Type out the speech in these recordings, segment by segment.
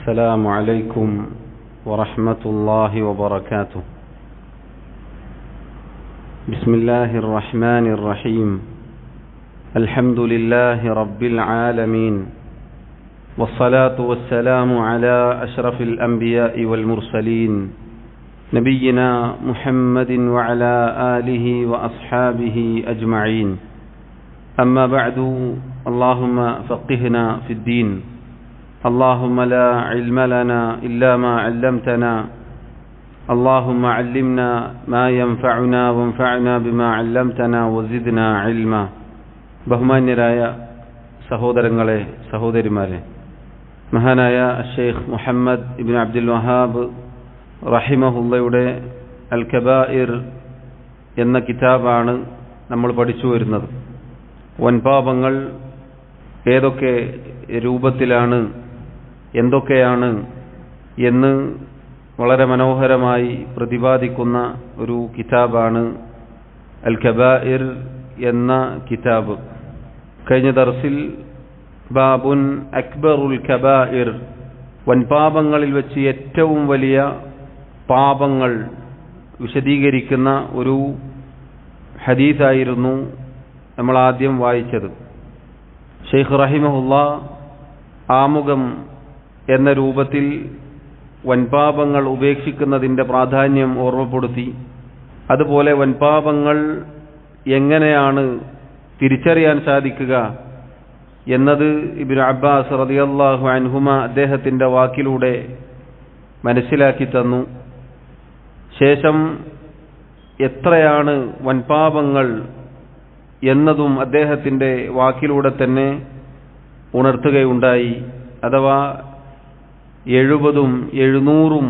السلام عليكم ورحمة الله وبركاته. بسم الله الرحمن الرحيم. الحمد لله رب العالمين، والصلاة والسلام على أشرف الأنبياء والمرسلين نبينا محمد وعلى آله وأصحابه أجمعين. أما بعد، اللهم فقهنا في الدين. اللهم لا علم لنا إلا ما علمتنا. اللهم علمنا ما ينفعنا وانفعنا بما علمتنا وزدنا علما. ബഹുമാന്യരായ സഹോദരങ്ങളെ, സഹോദരിമാരെ, മഹാനായ ഷെയ്ഖ് മുഹമ്മദ് ഇബ്നു അബ്ദുൽ വഹാബ് റഹിമഹുള്ളയുടെ അൽ കബായിർ എന്ന കിതാബാണ് നമ്മൾ പഠിച്ചു വരുന്നത്. വൻപാപങ്ങൾ ഏതൊക്കെ രൂപത്തിലാണ്, എന്തൊക്കെയാണ് എന്ന് വളരെ മനോഹരമായി പ്രതിപാദിക്കുന്ന ഒരു കിതാബാണ് അൽ കബായിർ എന്ന കിതാബ്. കഴിഞ്ഞ ദർസിൽ ബാബുൻ അക്ബറുൽ കബായിർ, വൻപാപങ്ങളിൽ വെച്ച് ഏറ്റവും വലിയ പാപങ്ങൾ വിശദീകരിക്കുന്ന ഒരു ഹദീസായിരുന്നു നമ്മൾ ആദ്യം വായിച്ചത്. ഷെയ്ഖ് റഹിമഹുല്ലാ ആമുഖം എന്ന രൂപത്തിൽ വൻപാപങ്ങൾ ഉപേക്ഷിക്കുന്നതിൻ്റെ പ്രാധാന്യം ഓർമ്മപ്പെടുത്തി. അതുപോലെ വൻപാപങ്ങൾ എങ്ങനെയാണ് തിരിച്ചറിയാൻ സാധിക്കുക എന്നത് ഇബ്നു അബ്ബാസ് റളിയല്ലാഹു അൻഹുമ അദ്ദേഹത്തിൻ്റെ വാക്കിലൂടെ മനസ്സിലാക്കി തന്നു. ശേഷം എത്രയാണ് വൻപാപങ്ങൾ എന്നതും അദ്ദേഹത്തിൻ്റെ വാക്കിലൂടെ തന്നെ ഉണർത്തുകയുണ്ടായി. അഥവാ 70ഉം 700ഉം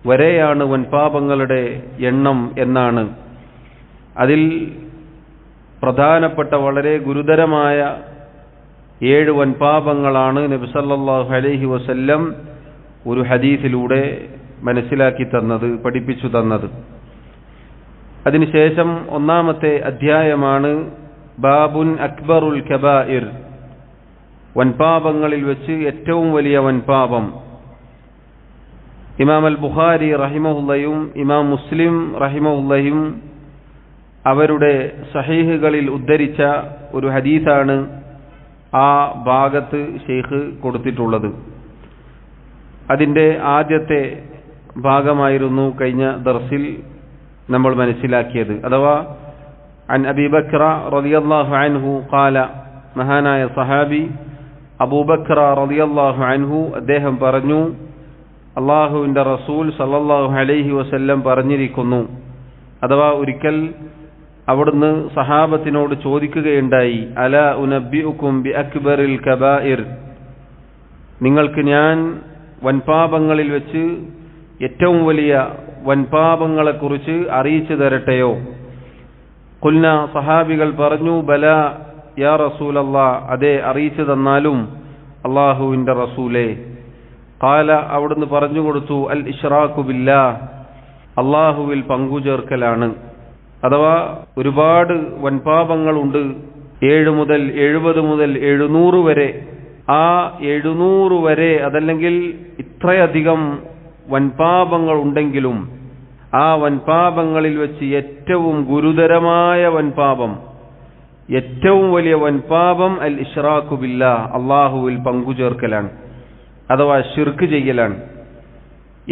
വരെയാണ് വൻപാപങ്ങളുടെ എണ്ണം എന്നാണ്. അതിൽ പ്രധാനപ്പെട്ട വളരെ ഗുരുതരമായ 7 വൻപാപങ്ങളാണ് നബി സല്ലല്ലാഹു അലൈഹി വസല്ലം ഒരു ഹദീസിലൂടെ മനസ്സിലാക്കി തന്നത്, പഠിപ്പിച്ചു തന്നത്. അതിനുശേഷം ഒന്നാമത്തെ അധ്യായമാണ് ബാബുൻ അക്ബറുൽ കബായിർ, വൻപാപങ്ങളിൽ വെച്ച് ഏറ്റവും വലിയ വൻപാപം. ഇമാം അൽ ബുഖാരി റഹിമഹുല്ലയും ഇമാം മുസ്ലിം റഹിമഹുല്ലയും അവരുടെ സഹീഹുകളിൽ ഉദ്ധരിച്ച ഒരു ഹദീസാണ് ആ ഭാഗത്ത് ഷെയ്ഖ് കൊടുത്തിട്ടുള്ളത്. അതിൻ്റെ ആദ്യത്തെ ഭാഗമായിരുന്നു കഴിഞ്ഞ ദർസിൽ നമ്മൾ മനസ്സിലാക്കിയത്. അഥവാ അൻ അബീ ബക്ര റളിയല്ലാഹു അൻഹു ഖാല, മഹാനായ സഹാബി അബൂബക്ര റളിയല്ലാഹു അൻഹു അദ്ദേഹം പറഞ്ഞു, അല്ലാഹുവിൻ്റെ റസൂൽ സല്ലല്ലാഹു അലൈഹി വസല്ലം പറഞ്ഞിരിക്കുന്നു. അഥവാ ഒരിക്കൽ അവിടുന്ന് സഹാബത്തിനോട് ചോദിക്കുകയുണ്ടായി, അലാ ഉനബ്ബിഉകും ബി അക്ബറിൽ കബായിർ, നിങ്ങൾക്ക് ഞാൻ വൻപാപങ്ങളിൽ വെച്ച് ഏറ്റവും വലിയ വൻപാപങ്ങളെക്കുറിച്ച് അറിയിച്ചു തരട്ടെയോ? ഖുൽന, സഹാബികൾ പറഞ്ഞു, ബലാ യാ റസൂലല്ലാഹ്, അതെ അറിയിച്ചു തന്നാലും അല്ലാഹുവിൻ്റെ റസൂലേ. ഖാല, അവിടുന്ന് പറഞ്ഞു കൊടുത്തു, അൽ ഇശ്റാഖു ബില്ലാഹ്, അല്ലാഹുവിൽ പങ്കുചേർക്കലാണ്. അഥവാ ഒരുപാട് വൻപാപങ്ങളുണ്ട്, 7 മുതൽ 70 മുതൽ 700 വരെ. ആ 700 വരെ അതല്ലെങ്കിൽ ഇത്രയധികം വൻപാപങ്ങൾ ഉണ്ടെങ്കിലും ആ വൻപാപങ്ങളിൽ വെച്ച് ഏറ്റവും ഗുരുതരമായ വൻപാപം, ഏറ്റവും വലിയ വൻപാപം അൽ ഇശ്റാഖു ബില്ലാഹ്, അല്ലാഹുവിൽ പങ്കുചേർക്കലാണ്, അഥവാ ശിർക്ക് ചെയ്യലാണ്.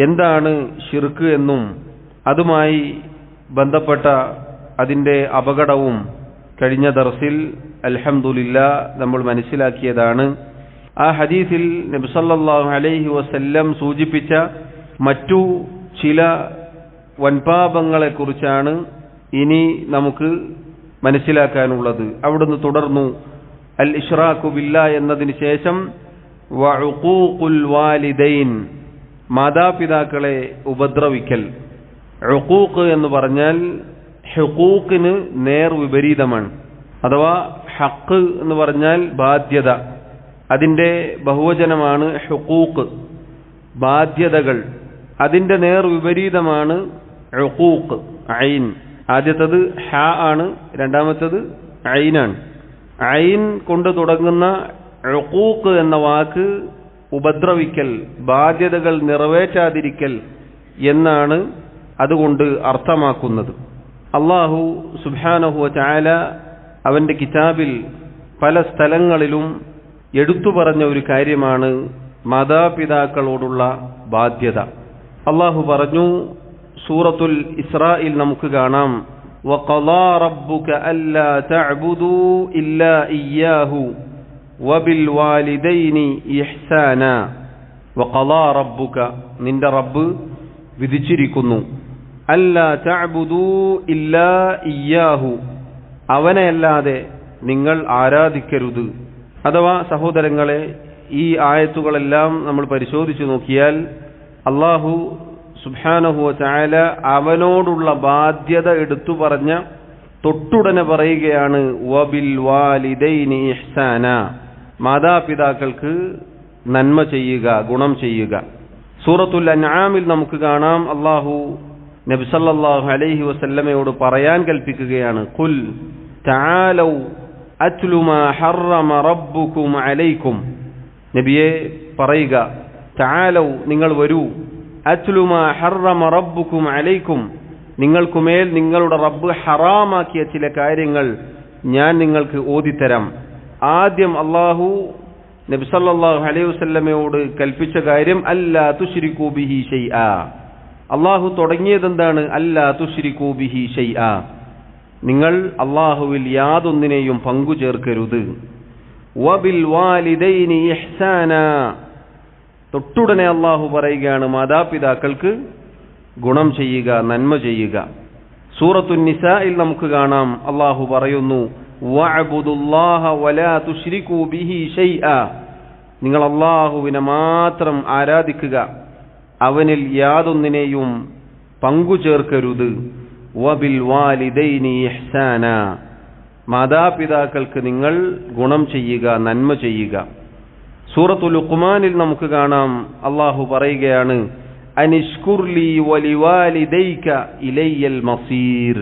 എന്താണ് ശിർക്ക് എന്നും അതുമായി ബന്ധപ്പെട്ട അതിൻ്റെ അപകടവും കഴിഞ്ഞ ദർസിൽ അൽഹംദുലില്ലാഹ് നമ്മൾ മനസ്സിലാക്കിയതാണ്. ആ ഹദീസിൽ നബി സല്ലല്ലാഹു അലൈഹി വസല്ലം സൂചിപ്പിച്ച മറ്റു ചില വൻപാപങ്ങളെക്കുറിച്ചാണ് ഇനി നമുക്ക് മനസ്സിലാക്കാനുള്ളത്. അവിടുന്ന് തുടർന്നു, അൽ ഇശ്റാഖു ബില്ലാഹ് എന്നതിന് ശേഷം വഉഖൂഖുൽ വാലിദൈൻ, മാതാപിതാക്കളെ ഉപദ്രവിക്കൽ. ഉഖൂഖ് എന്ന് പറഞ്ഞാൽ ഹുഖൂഖിന് നേർ വിപരീതമാണ്. അഥവാ ഹഖ് എന്ന് പറഞ്ഞാൽ ബാധ്യത, അതിൻ്റെ ബഹുവചനമാണ് ഹുഖൂഖ്, ബാധ്യതകൾ. അതിൻ്റെ നേർ വിപരീതമാണ് ഉഖൂഖ്, ഐൻ. ആദ്യത്തത് ഹ ആണ്, രണ്ടാമത്തത് ഐനാണ്. ഐൻ കൊണ്ട് തുടങ്ങുന്ന ഉഖൂഖ് എന്ന വാക്ക് ഉപദ്രവിക്കൽ, ബാധ്യതകൾ നിറവേറ്റാതിരിക്കൽ എന്നാണ് അതുകൊണ്ട് അർത്ഥമാക്കുന്നത്. അല്ലാഹു സുബ്ഹാനഹു വ തആല അവന്റെ കിതാബിൽ പല സ്ഥലങ്ങളിലും എടുത്തു പറഞ്ഞ ഒരു കാര്യമാണ് മാതാപിതാക്കളോടുള്ള ബാധ്യത. അല്ലാഹു പറഞ്ഞു, സൂറത്തുൽ ഇസ്രായിൽ നമുക്ക് കാണാം, വഖളാ റബ്ബുക അല്ലാ തഅ്ബുദൂ ഇല്ലാ ഇയ്യാഹു വബിൽ വാലിദൈനി ഇഹ്സാനാ. വഖളാ റബ്ബുക, നിന്റെ റബ്ബ് വിധിച്ചിരിക്കുന്നു, അല്ലാ തഅ്ബുദൂ ഇല്ലാ ഇയ്യാഹു, അവനെയല്ലാതെ നിങ്ങൾ ആരാധിക്കരുത്. അഥവാ സഹോദരങ്ങളെ, ഈ ആയത്തുകളെല്ലാം നമ്മൾ പരിശോധിച്ചു നോക്കിയാൽ അല്ലാഹു സുബ്ഹാനഹു വ തആല അവനോടുള്ള ബാധ്യത എടുത്തു പറഞ്ഞ തൊട്ടുടനെ പറയുകയാണ്, വബിൽ വാലിദൈനി ഇഹ്സാന, മാതാപിതാക്കൾക്ക് നന്മ ചെയ്യുക, ഗുണം ചെയ്യുക. സൂറത്തുൽ അൻആമിൽ നമുക്ക് കാണാം, അല്ലാഹു നബി സല്ലല്ലാഹു അലൈഹി വസല്ലമയോട് പറയാൻ കൽപ്പിക്കുകയാണ്, ഖുൽ തആലൗ അത്ലു മാ ഹറമ റബ്ബുകും അലൈക്കും. നബിയെ പറയുക, തആലൗ, നിങ്ങൾ വരൂ, അത്ലു മാ ഹറമ റബ്ബുകും അലൈക്കും, നിങ്ങൾക്കുമേൽ നിങ്ങളുടെ റബ്ബ് ഹറാമാക്കിയ ചില കാര്യങ്ങൾ ഞാൻ നിങ്ങൾക്ക് ഓതിത്തരാം. ആദ്യം അല്ലാഹു നബി സല്ലല്ലാഹു അലൈഹി വസല്ലമയോട് കൽപ്പിച്ച കാര്യം അല്ലാ തുശ്രികൂ ബിഹി ഷൈആ. അല്ലാഹു തുടങ്ങിയതെന്താണ്? അല്ലാ തുശ്രികൂ ബിഹി ഷൈആ, നിങ്ങൾ അല്ലാഹുവിൽ യാതൊന്നിനെയും പങ്കു ചേർക്കരുത്. വബിൽ വാലിദൈനി ഇഹ്സാനാ, തൊട്ടുടനെ അല്ലാഹു പറയുകയാണ്, മാതാപിതാക്കൾക്ക് ഗുണം ചെയ്യുക, നന്മ ചെയ്യുക. സൂറത്തുൻ നിസായിൽ നമുക്ക് കാണാം, അല്ലാഹു പറയുന്നു, വഅബ്ദുല്ലാഹ വലാ തുശ്രികൂ ബിഹി ഷൈആ, നിങ്ങൾ അല്ലാഹുവിനെ മാത്രം ആരാധിക്കുക, അവനിൽ യാതൊന്നിനെയും പങ്കു ചേർക്കരുത്. വബിൽ വാലിദൈനി ഇഹ്സാനാ, മാതാപിതാക്കൾക്ക് നിങ്ങൾ ഗുണം ചെയ്യുക, നന്മ ചെയ്യുക. സൂറത്തുൽ ലുഖ്മാനിൽ നമുക്ക് കാണാം, അല്ലാഹു പറയുകയാണ്, അനിഷ്കുർലി വലിവാലിദൈക ഇലയ്യൽ മസീർ,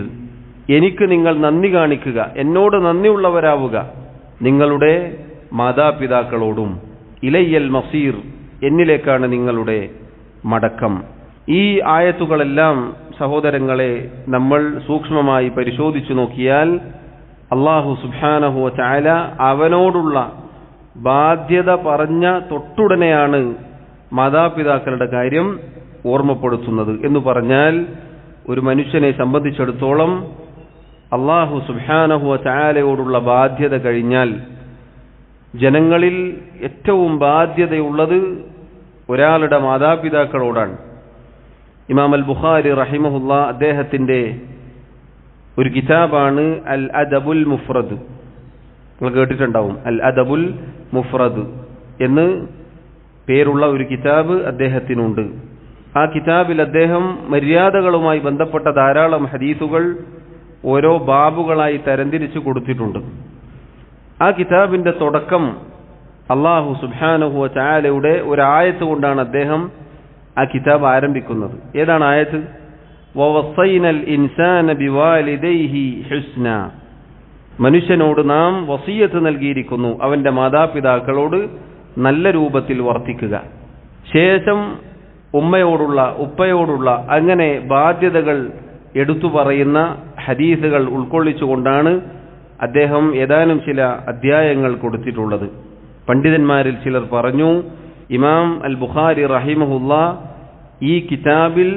എനിക്ക് നിങ്ങൾ നന്ദി കാണിക്കുക, എന്നോട് നന്ദിയുള്ളവരാവുക, നിങ്ങളുടെ മാതാപിതാക്കളോടും. ഇലയ്യൽ മസീർ, എന്നിലേക്കാണ് നിങ്ങളുടെ മടക്കം. ഈ ആയത്തുകളെല്ലാം സഹോദരങ്ങളെ നമ്മൾ സൂക്ഷ്മമായി പരിശോധിച്ചു നോക്കിയാൽ അല്ലാഹു സുബ്ഹാനഹു വ തആല അവനോടുള്ള ബാധ്യത പറഞ്ഞ തൊട്ടുടനെയാണ് മാതാപിതാക്കളുടെ കാര്യം ഓർമ്മപ്പെടുത്തുന്നത്. എന്ന് പറഞ്ഞാൽ ഒരു മനുഷ്യനെ സംബന്ധിച്ചിടത്തോളം അല്ലാഹു സുബ്ഹാനഹു വ തആലയോടുള്ള ബാധ്യത കഴിഞ്ഞാൽ ജനങ്ങളിൽ ഏറ്റവും ബാധ്യതയുള്ളത് ഒരാളുടെ മാതാപിതാക്കളോടാണ്. ഇമാം അൽ ബുഖാരി റഹിമഹുല്ലാ അദ്ദേഹത്തിന്റെ ഒരു കിതാബാണ് അൽ അദബുൽ മുഫ്രദ്. നിങ്ങൾ കേട്ടിട്ടുണ്ടാവും, അൽ അദബുൽ മുഫ്രദ് എന്ന് പേരുള്ള ഒരു കിതാബ് അദ്ദേഹത്തിനുണ്ട്. ആ കിതാബിൽ അദ്ദേഹം മര്യാദകളുമായി ബന്ധപ്പെട്ട ധാരാളം ഹദീസുകൾ ഓരോ ബാബുകളായി തരംതിരിച്ചു കൊടുത്തിട്ടുണ്ട്. ആ കിതാബിന്റെ തുടക്കം അല്ലാഹു സുബ്ഹാനഹു വ തആലയുടെ ഒരു ആയത്ത് കൊണ്ടാണ് അദ്ദേഹം ആ കിതാബ് ആരംഭിക്കുന്നത്. ഏതാണ് ആയത്ത്? വവസ്സൈനൽ ഇൻസാന ബിവാലിദൈഹി ഹുസ്ന, മനുഷ്യനോട് നാം വസിയത്ത് നൽകിയിരിക്കുന്നു, അവന്റെ മാതാപിതാക്കളോട് നല്ല രൂപത്തിൽ വർത്തിക്കുക. ശേഷം ഉമ്മയോടുള്ള, ഉപ്പയോടുള്ള, അങ്ങനെ ബാധ്യതകൾ എടുത്തു പറയുന്ന ഹദീസുകൾ ഉൾക്കൊള്ളിച്ചുകൊണ്ടാണ് അദ്ദേഹം ഏതാനും ചില അധ്യായങ്ങൾ കൊടുത്തിട്ടുള്ളത്. പണ്ഡിതന്മാരിൽ ചിലർ പറഞ്ഞു, ഇമാം അൽ ബുഖാരി റഹിമഹുല്ലാ ഈ കിതാബിൽ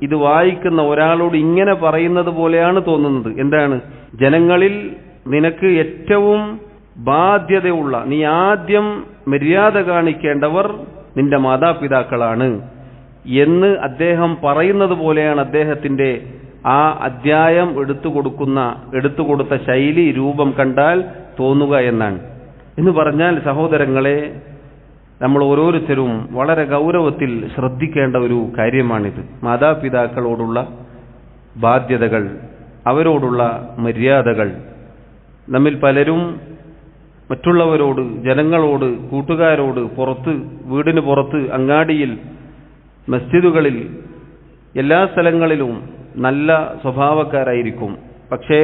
ഇത് വായിക്കുന്ന ഒരാളോട് ഇങ്ങനെ പറയുന്നത് പോലെയാണ് തോന്നുന്നത്. എന്താണ്? ജനങ്ങളിൽ നിനക്ക് ഏറ്റവും ബാധ്യതയുള്ള, നീ ആദ്യം മര്യാദ കാണിക്കേണ്ടവർ നിന്റെ മാതാപിതാക്കളാണ് എന്ന് അദ്ദേഹം പറയുന്നത് പോലെയാണ് അദ്ദേഹത്തിന്റെ ആ അധ്യായം എടുത്തുകൊടുത്ത ശൈലി, രൂപം കണ്ടാൽ തോന്നുക എന്നാണ്. എന്ന് പറഞ്ഞാൽ സഹോദരങ്ങളെ, നമ്മൾ ഓരോരുത്തരും വളരെ ഗൗരവത്തിൽ ശ്രദ്ധിക്കേണ്ട ഒരു കാര്യമാണിത്. മാതാപിതാക്കളോടുള്ള ബാധ്യതകൾ, അവരോടുള്ള മര്യാദകൾ. നമ്മിൽ പലരും മറ്റുള്ളവരോട്, ജനങ്ങളോട്, കൂട്ടുകാരോട്, പുറത്ത്, വീടിന് പുറത്ത്, അങ്ങാടിയിൽ, മസ്ജിദുകളിൽ, എല്ലാ സ്ഥലങ്ങളിലും നല്ല സ്വഭാവക്കാരായിരിക്കും. പക്ഷേ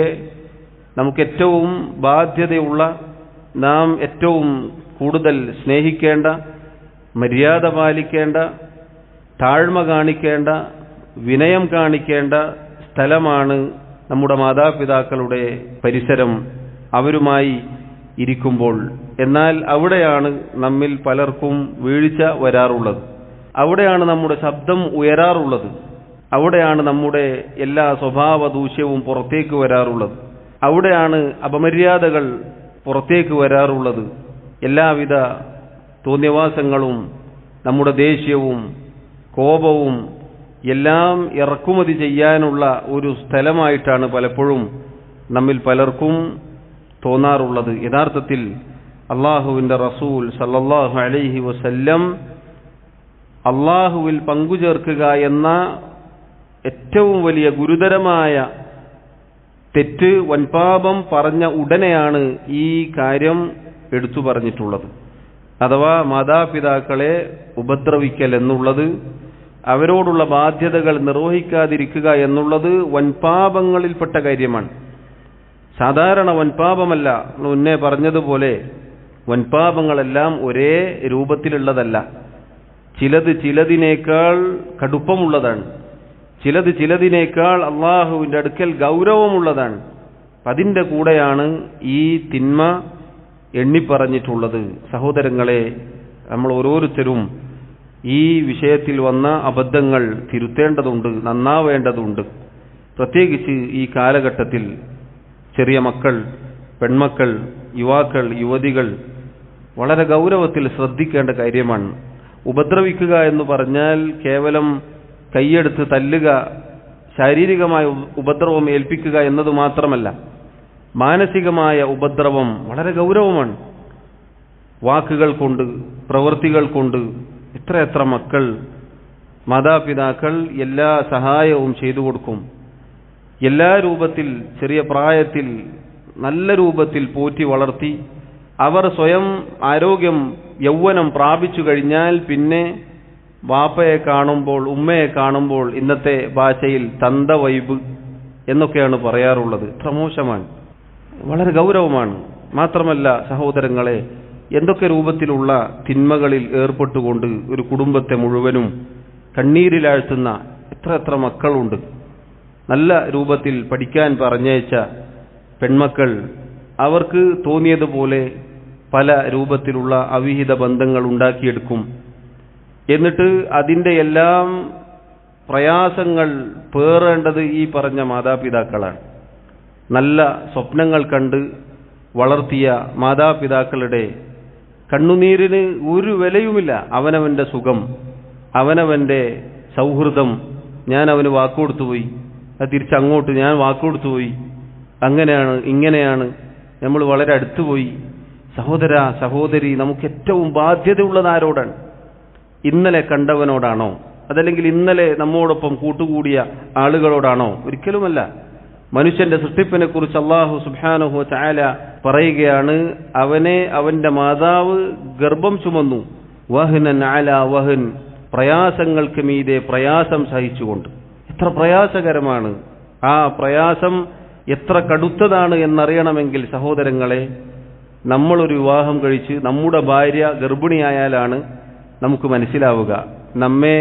നമുക്ക് ഏറ്റവും ബാധ്യതയുള്ള, നാം ഏറ്റവും കൂടുതൽ സ്നേഹിക്കേണ്ട, മര്യാദ പാലിക്കേണ്ട, താഴ്മ കാണിക്കേണ്ട, വിനയം കാണിക്കേണ്ട സ്ഥലമാണ് നമ്മുടെ മാതാപിതാക്കളുടെ പരിസരം, അവരുമായി ഇരിക്കുമ്പോൾ. എന്നാൽ അവിടെയാണ് നമ്മിൽ പലർക്കും വീഴ്ച വരാറുള്ളത്, അവിടെയാണ് നമ്മുടെ ശബ്ദം ഉയരാറുള്ളത്, അവിടെയാണ് നമ്മുടെ എല്ലാ സ്വഭാവ ദൂഷ്യവും പുറത്തേക്ക് വരാറുള്ളത്, അവിടെയാണ് അപമര്യാദകൾ പുറത്തേക്ക് വരാറുള്ളത്. എല്ലാവിധ തോന്നിയവാസങ്ങളും നമ്മുടെ ദേഷ്യവും കോപവും എല്ലാം ഇറക്കുമതി ചെയ്യാനുള്ള ഒരു സ്ഥലമായിട്ടാണ് പലപ്പോഴും നമ്മിൽ പലർക്കും തോന്നാറുള്ളത്. യഥാർത്ഥത്തിൽ അള്ളാഹുവിൻ്റെ റസൂൽ സല്ലല്ലാഹു അലൈഹി വസല്ലം അള്ളാഹുവിൽ പങ്കുചേർക്കുക എന്ന ഏറ്റവും വലിയ ഗുരുതരമായ തെറ്റ്, വൻപാപം പറഞ്ഞ ഉടനെയാണ് ഈ കാര്യം എടുത്തു പറഞ്ഞിട്ടുള്ളത്. അഥവാ മാതാപിതാക്കളെ ഉപദ്രവിക്കൽ എന്നുള്ളത്, അവരോടുള്ള ബാധ്യതകൾ നിർവഹിക്കാതിരിക്കുക എന്നുള്ളത് വൻപാപങ്ങളിൽപ്പെട്ട കാര്യമാണ്. സാധാരണ വൻപാപമല്ല. മുന്നേ പറഞ്ഞതുപോലെ വൻപാപങ്ങളെല്ലാം ഒരേ രൂപത്തിലുള്ളതല്ല. ചിലത് ചിലതിനേക്കാൾ കടുപ്പമുള്ളതാണ്, ചിലത് ചിലതിനേക്കാൾ അള്ളാഹുവിൻ്റെ അടുക്കൽ ഗൗരവമുള്ളതാണ്. അതിൻ്റെ കൂടെയാണ് ഈ തിന്മ എണ്ണിപ്പറഞ്ഞിട്ടുള്ളത്. സഹോദരങ്ങളെ, നമ്മൾ ഓരോരുത്തരും ഈ വിഷയത്തിൽ വന്ന അബദ്ധങ്ങൾ തിരുത്തേണ്ടതുണ്ട്, നന്നാവേണ്ടതുണ്ട്. പ്രത്യേകിച്ച് ഈ കാലഘട്ടത്തിൽ ചെറിയ മക്കൾ, പെൺമക്കൾ, യുവാക്കൾ, യുവതികൾ വളരെ ഗൗരവത്തിൽ ശ്രദ്ധിക്കേണ്ട കാര്യമാണ്. ഉപദ്രവിക്കുക എന്ന് പറഞ്ഞാൽ കേവലം കൈയെടുത്ത് തല്ലുക, ശാരീരികമായ ഉപദ്രവം ഏൽപ്പിക്കുക എന്നത് മാത്രമല്ല, മാനസികമായ ഉപദ്രവം വളരെ ഗൗരവമാണ്. വാക്കുകൾ കൊണ്ട്, പ്രവൃത്തികൾ കൊണ്ട് എത്രയെത്ര മക്കൾ, മാതാപിതാക്കൾ എല്ലാ സഹായവും ചെയ്തു കൊടുക്കും. എല്ലാ രൂപത്തിൽ ചെറിയ പ്രായത്തിൽ നല്ല രൂപത്തിൽ പോറ്റി വളർത്തി അവർ സ്വയം ആരോഗ്യം യൗവനം പ്രാപിച്ചു കഴിഞ്ഞാൽ പിന്നെ വാപ്പയെ കാണുമ്പോൾ, ഉമ്മയെ കാണുമ്പോൾ ഇന്നത്തെ ഭാഷയിൽ തന്ത വൈബ് എന്നൊക്കെയാണ് പറയാറുള്ളത്. എത്ര മോശമാണ്, വളരെ ഗൗരവമാണ്. മാത്രമല്ല സഹോദരങ്ങളെ, എന്തൊക്കെ രൂപത്തിലുള്ള തിന്മകളിൽ ഏർപ്പെട്ടുകൊണ്ട് ഒരു കുടുംബത്തെ മുഴുവനും കണ്ണീരിലാഴ്ത്തുന്ന എത്ര മക്കളുണ്ട്. നല്ല രൂപത്തിൽ പഠിക്കാൻ പറഞ്ഞയച്ച പെൺമക്കൾ അവർക്ക് തോന്നിയതുപോലെ പല രൂപത്തിലുള്ള അവിഹിത ബന്ധങ്ങൾ ഉണ്ടാക്കിയെടുക്കും. എന്നിട്ട് അതിൻ്റെ എല്ലാം പ്രയാസങ്ങൾ പേറേണ്ടത് ഈ പറഞ്ഞ മാതാപിതാക്കളാണ്. നല്ല സ്വപ്നങ്ങൾ കണ്ട് വളർത്തിയ മാതാപിതാക്കളുടെ കണ്ണുനീരിന് ഒരു വിലയുമില്ല. അവനവൻ്റെ സുഖം, അവനവൻ്റെ സൗഹൃദം, ഞാൻ അവന് വാക്കുകൊടുത്തുപോയി, അത് തിരിച്ചങ്ങോട്ട് ഞാൻ വാക്കുകൊടുത്തുപോയി, അങ്ങനെയാണ് ഇങ്ങനെയാണ്, നമ്മൾ വളരെ അടുത്തുപോയി. സഹോദര സഹോദരി, നമുക്ക് ഏറ്റവും ബാധ്യതയുള്ളത് ആരോടാണ്? ഇന്നലെ കണ്ടവനോടാണോ? അതല്ലെങ്കിൽ ഇന്നലെ നമ്മോടൊപ്പം കൂട്ടുകൂടിയ ആളുകളോടാണോ? ഒരിക്കലുമല്ല. മനുഷ്യന്റെ സൃഷ്ടിപ്പിനെ കുറിച്ച് അല്ലാഹു സുബ്ഹാനഹു വ തആല പറയുകയാണ്, അവനെ അവന്റെ മാതാവ് ഗർഭം ചുമന്നു, വഹ്നൻ അലാ വഹ്ൻ, പ്രയാസങ്ങൾക്ക് മീതെ പ്രയാസം സഹിച്ചുകൊണ്ട്. എത്ര പ്രയാസകരമാണ്! ആ പ്രയാസം എത്ര കടുത്തതാണ് എന്നറിയണമെങ്കിൽ സഹോദരങ്ങളെ, നമ്മളൊരു വിവാഹം കഴിച്ച് നമ്മുടെ ഭാര്യ ഗർഭിണിയായാലാണ് നമുക്ക് മനസ്സിലാവുക നമ്മെ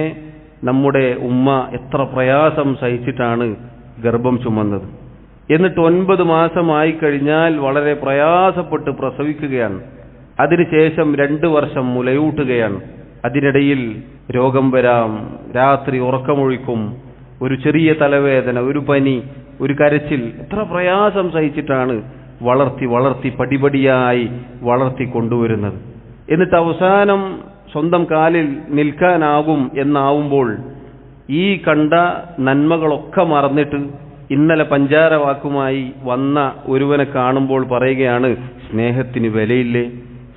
നമ്മുടെ ഉമ്മ എത്ര പ്രയാസം സഹിച്ചിട്ടാണ് ഗർഭം ചുമന്നത്. എന്നിട്ട് 9 മാസമായി കഴിഞ്ഞാൽ വളരെ പ്രയാസപ്പെട്ട് പ്രസവിക്കുകയാണ്. അതിനുശേഷം 2 വർഷം മുലയൂട്ടുകയാണ്. അതിനിടയിൽ രോഗം വരാം, രാത്രി ഉറക്കമൊഴിക്കും, ഒരു ചെറിയ തലവേദന, ഒരു പനി, ഒരു കരച്ചിൽ. എത്ര പ്രയാസം സഹിച്ചിട്ടാണ് വളർത്തി പടിപടിയായി വളർത്തി കൊണ്ടുവരുന്നത്. എന്നിട്ട് അവസാനം സ്വന്തം കാലിൽ നിൽക്കാനാകും എന്നാവുമ്പോൾ ഈ കണ്ട നന്മകളൊക്കെ മറന്നിട്ട് ഇന്നലെ പഞ്ചാര വാക്കുമായി വന്ന ഒരുവനെ കാണുമ്പോൾ പറയുകയാണ്, സ്നേഹത്തിന് വിലയില്ലേ?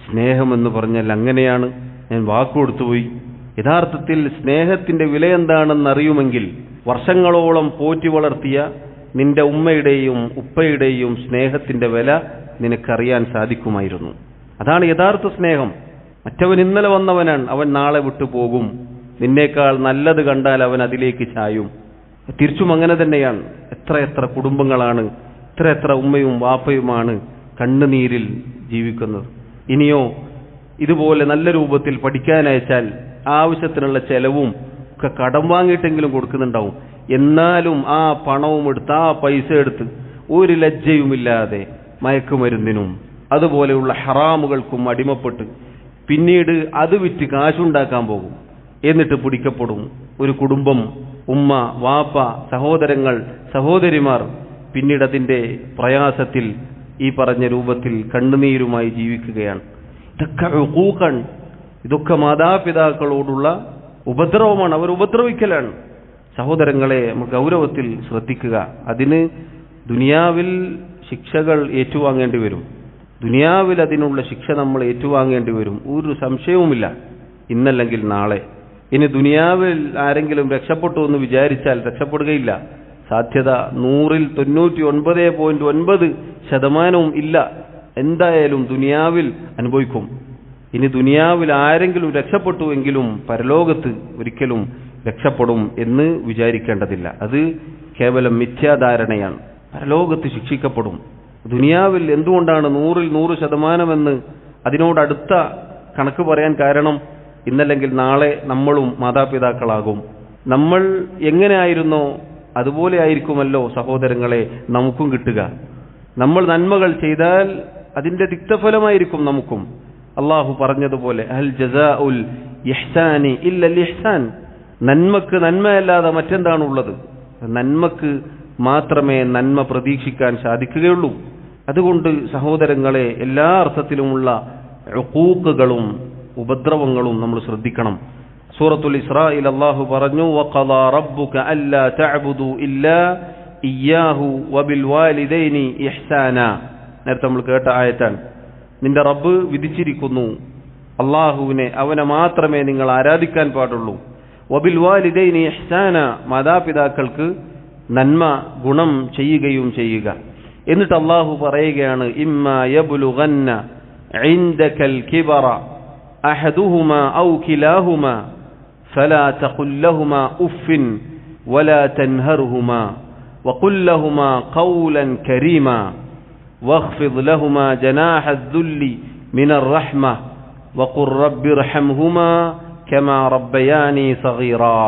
സ്നേഹമെന്ന് പറഞ്ഞാൽ അങ്ങനെയാണ്, ഞാൻ വാക്കുകൊടുത്തുപോയി. യഥാർത്ഥത്തിൽ സ്നേഹത്തിന്റെ വില എന്താണെന്നറിയുമെങ്കിൽ വർഷങ്ങളോളം പോറ്റി വളർത്തിയ നിന്റെ ഉമ്മയുടെയും ഉപ്പയുടെയും സ്നേഹത്തിന്റെ വില നിനക്കറിയാൻ സാധിക്കുമായിരുന്നു. അതാണ് യഥാർത്ഥ സ്നേഹം. മറ്റവൻ ഇന്നലെ വന്നവനാണ്, അവൻ നാളെ വിട്ടുപോകും. നിന്നേക്കാൾ നല്ലത് കണ്ടാൽ അവൻ അതിലേക്ക് ചായും. തിരിച്ചും അങ്ങനെ തന്നെയാണ്. എത്ര കുടുംബങ്ങളാണ്, എത്ര ഉമ്മയും വാപ്പയുമാണ് കണ്ണുനീരിൽ ജീവിക്കുന്നത്. ഇനിയോ ഇതുപോലെ നല്ല രൂപത്തിൽ പഠിക്കാനയച്ചാൽ ആവശ്യത്തിനുള്ള ചെലവും ഒക്കെ കടം വാങ്ങിയിട്ടെങ്കിലും കൊടുക്കുന്നുണ്ടാവും. എന്നാലും ആ പണവും എടുത്ത് ആ പൈസ എടുത്ത് ഒരു ലജ്ജയുമില്ലാതെ മയക്കുമരുന്നിനും അതുപോലെയുള്ള ഹറാമുകൾക്കും അടിമപ്പെട്ട് പിന്നീട് അത് വിറ്റ് കാശുണ്ടാക്കാൻ പോകും. എന്നിട്ട് പിടിക്കപ്പെടും. ഒരു കുടുംബം, ഉമ്മ, വാപ്പ, സഹോദരങ്ങൾ, സഹോദരിമാർ പിന്നീട് അതിന്റെ പ്രയാസത്തിൽ ഈ പറഞ്ഞ രൂപത്തിൽ കണ്ണുനീരുമായി ജീവിക്കുകയാണ്. ഇതൊക്കെ ഉഖൂഖാണ്. ഇതൊക്കെ മാതാപിതാക്കളോടുള്ള ഉപദ്രവമാണ്. അവർ ഉപദ്രവിക്കലാണ്. സഹോദരങ്ങളെ നമ്മൾ ഗൗരവത്തിൽ ശ്രദ്ധിക്കുക. അതിന് ദുനിയാവിൽ ശിക്ഷകൾ ഏറ്റുവാങ്ങേണ്ടി വരും. ദുനിയാവിൽ അതിനുള്ള ശിക്ഷ നമ്മൾ ഏറ്റുവാങ്ങേണ്ടി വരും, ഒരു സംശയവുമില്ല, ഇന്നല്ലെങ്കിൽ നാളെ. ഇനി ദുനിയാവിൽ ആരെങ്കിലും രക്ഷപ്പെട്ടു എന്ന് വിചാരിച്ചാൽ രക്ഷപ്പെടുകയില്ല. സാധ്യത 100ൽ 99.9% ഇല്ല. എന്തായാലും ദുനിയാവിൽ അനുഭവിക്കും. ഇനി ദുനിയാവിൽ ആരെങ്കിലും രക്ഷപ്പെട്ടുവെങ്കിലും പരലോകത്ത് ഒരിക്കലും രക്ഷപ്പെടും എന്ന് വിചാരിക്കേണ്ടതില്ല. അത് കേവലം മിഥ്യാധാരണയാണ്. പരലോകത്ത് ശിക്ഷിക്കപ്പെടും. ദുനിയാവിൽ എന്തുകൊണ്ടാണ് 100ൽ 100% എന്ന് അതിനോടടുത്ത കണക്ക് പറയാൻ കാരണം, ഇന്നല്ലെങ്കിൽ നാളെ നമ്മളും മാതാപിതാക്കളാകും. നമ്മൾ എങ്ങനെയായിരുന്നോ അതുപോലെ ആയിരിക്കുമല്ലോ സഹോദരങ്ങളെ നമുക്കും കിട്ടുക. നമ്മൾ നന്മകൾ ചെയ്താൽ അതിന്റെ തിക്തഫലമായിരിക്കും നമുക്കും. അള്ളാഹു പറഞ്ഞതുപോലെ ഹൽ ജസാഉൽ ഇഹ്സാനി ഇല്ലൽ ഇഹ്സാൻ, നന്മക്ക് നന്മയല്ലാതെ മറ്റെന്താണുള്ളത്? നന്മക്ക് മാത്രമേ നന്മ പ്രതീക്ഷിക്കാൻ സാധിക്കുകയുള്ളൂ. അതുകൊണ്ട് സഹോദരങ്ങളെ, എല്ലാ അർത്ഥത്തിലുമുള്ള ഉഖൂഖുകളും ഉപദ്രവങ്ങളും നമ്മൾ ശ്രദ്ധിക്കണം. സൂറത്തുൽ ഇസ്രായിൽ അല്ലാഹു പറഞ്ഞു, വഖദാ റബ്ബുക അല്ലാ തഅബുദു ഇല്ലാ ഇയ്യാഹു വബിൽ വാലിദൈനി ഇഹ്സാന. നേരത്തെ നമ്മൾ കേട്ട ആയത്താണ്. നിന്റെ റബ്ബ് വിധിച്ചിരിക്കുന്നു, അള്ളാഹുവിനെ, അവനെ മാത്രമേ നിങ്ങൾ ആരാധിക്കാൻ പാടുള്ളൂ. വബിൽ വാലിദൈനി ഇഹ്സാന, മാതാപിതാക്കൾക്ക് നന്മ ഗുണം ചെയ്യുകയും ചെയ്യുക. എന്നിട്ട് അള്ളാഹു പറയുകയാണ്, ഇമ്മാ യബ്ലുഗന്ന ഇൻദകൽ കിബറ അഹദുഹുമാ ഔ കിലാഹുമാ ഫലാ തഖുൽ ലഹുമാ ഉഫ്ഫിൻ വലാ തൻഹർഹുമാ വഖുൽ ലഹുമാ ഖൗലൻ കരീമാ വഖ്ഫിദ് ലഹുമാ ജനാഹ അദ്ദുല്ലി മിനർ റഹ്മ വഖുർ റബ്ബി ഇർഹംഹുമാ കമാ റബ്ബയാനി സഗീറാ.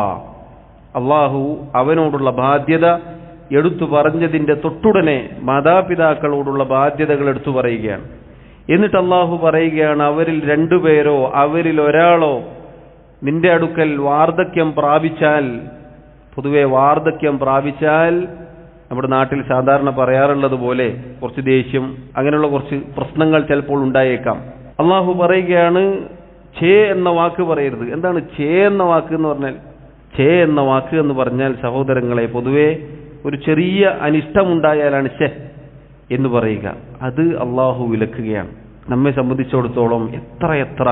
അള്ളാഹു അവനോടുള്ള ബാധ്യത എടുത്തു പറഞ്ഞതിന്റെ തൊട്ടുടനെ മാതാപിതാക്കളോടുള്ള ബാധ്യതകൾ എടുത്തു പറയുകയാണ്. എന്നിട്ട് അള്ളാഹു പറയുകയാണ്, അവരിൽ രണ്ടുപേരോ അവരിൽ ഒരാളോ നിന്റെ അടുക്കൽ വാർദ്ധക്യം പ്രാപിച്ചാൽ, പൊതുവെ വാർദ്ധക്യം പ്രാപിച്ചാൽ നമ്മുടെ നാട്ടിൽ സാധാരണ പറയാറുള്ളത് പോലെ കുറച്ച് ദേഷ്യം, അങ്ങനെയുള്ള കുറച്ച് പ്രശ്നങ്ങൾ ചിലപ്പോൾ ഉണ്ടായേക്കാം. അള്ളാഹു പറയുകയാണ്, ഛേ എന്ന വാക്ക് പറയരുത്. എന്താണ് ഛേ എന്ന വാക്ക് എന്ന് പറഞ്ഞാൽ? ഛേ എന്ന വാക്ക് എന്ന് പറഞ്ഞാൽ സഹോദരങ്ങളെ, പൊതുവെ ഒരു ചെറിയ അനിഷ്ടമുണ്ടായാലാണ് ഛേ എന്ന് പറയുക. അത് അള്ളാഹു വിലക്കുകയാണ്. നമ്മെ സംബന്ധിച്ചിടത്തോളം എത്ര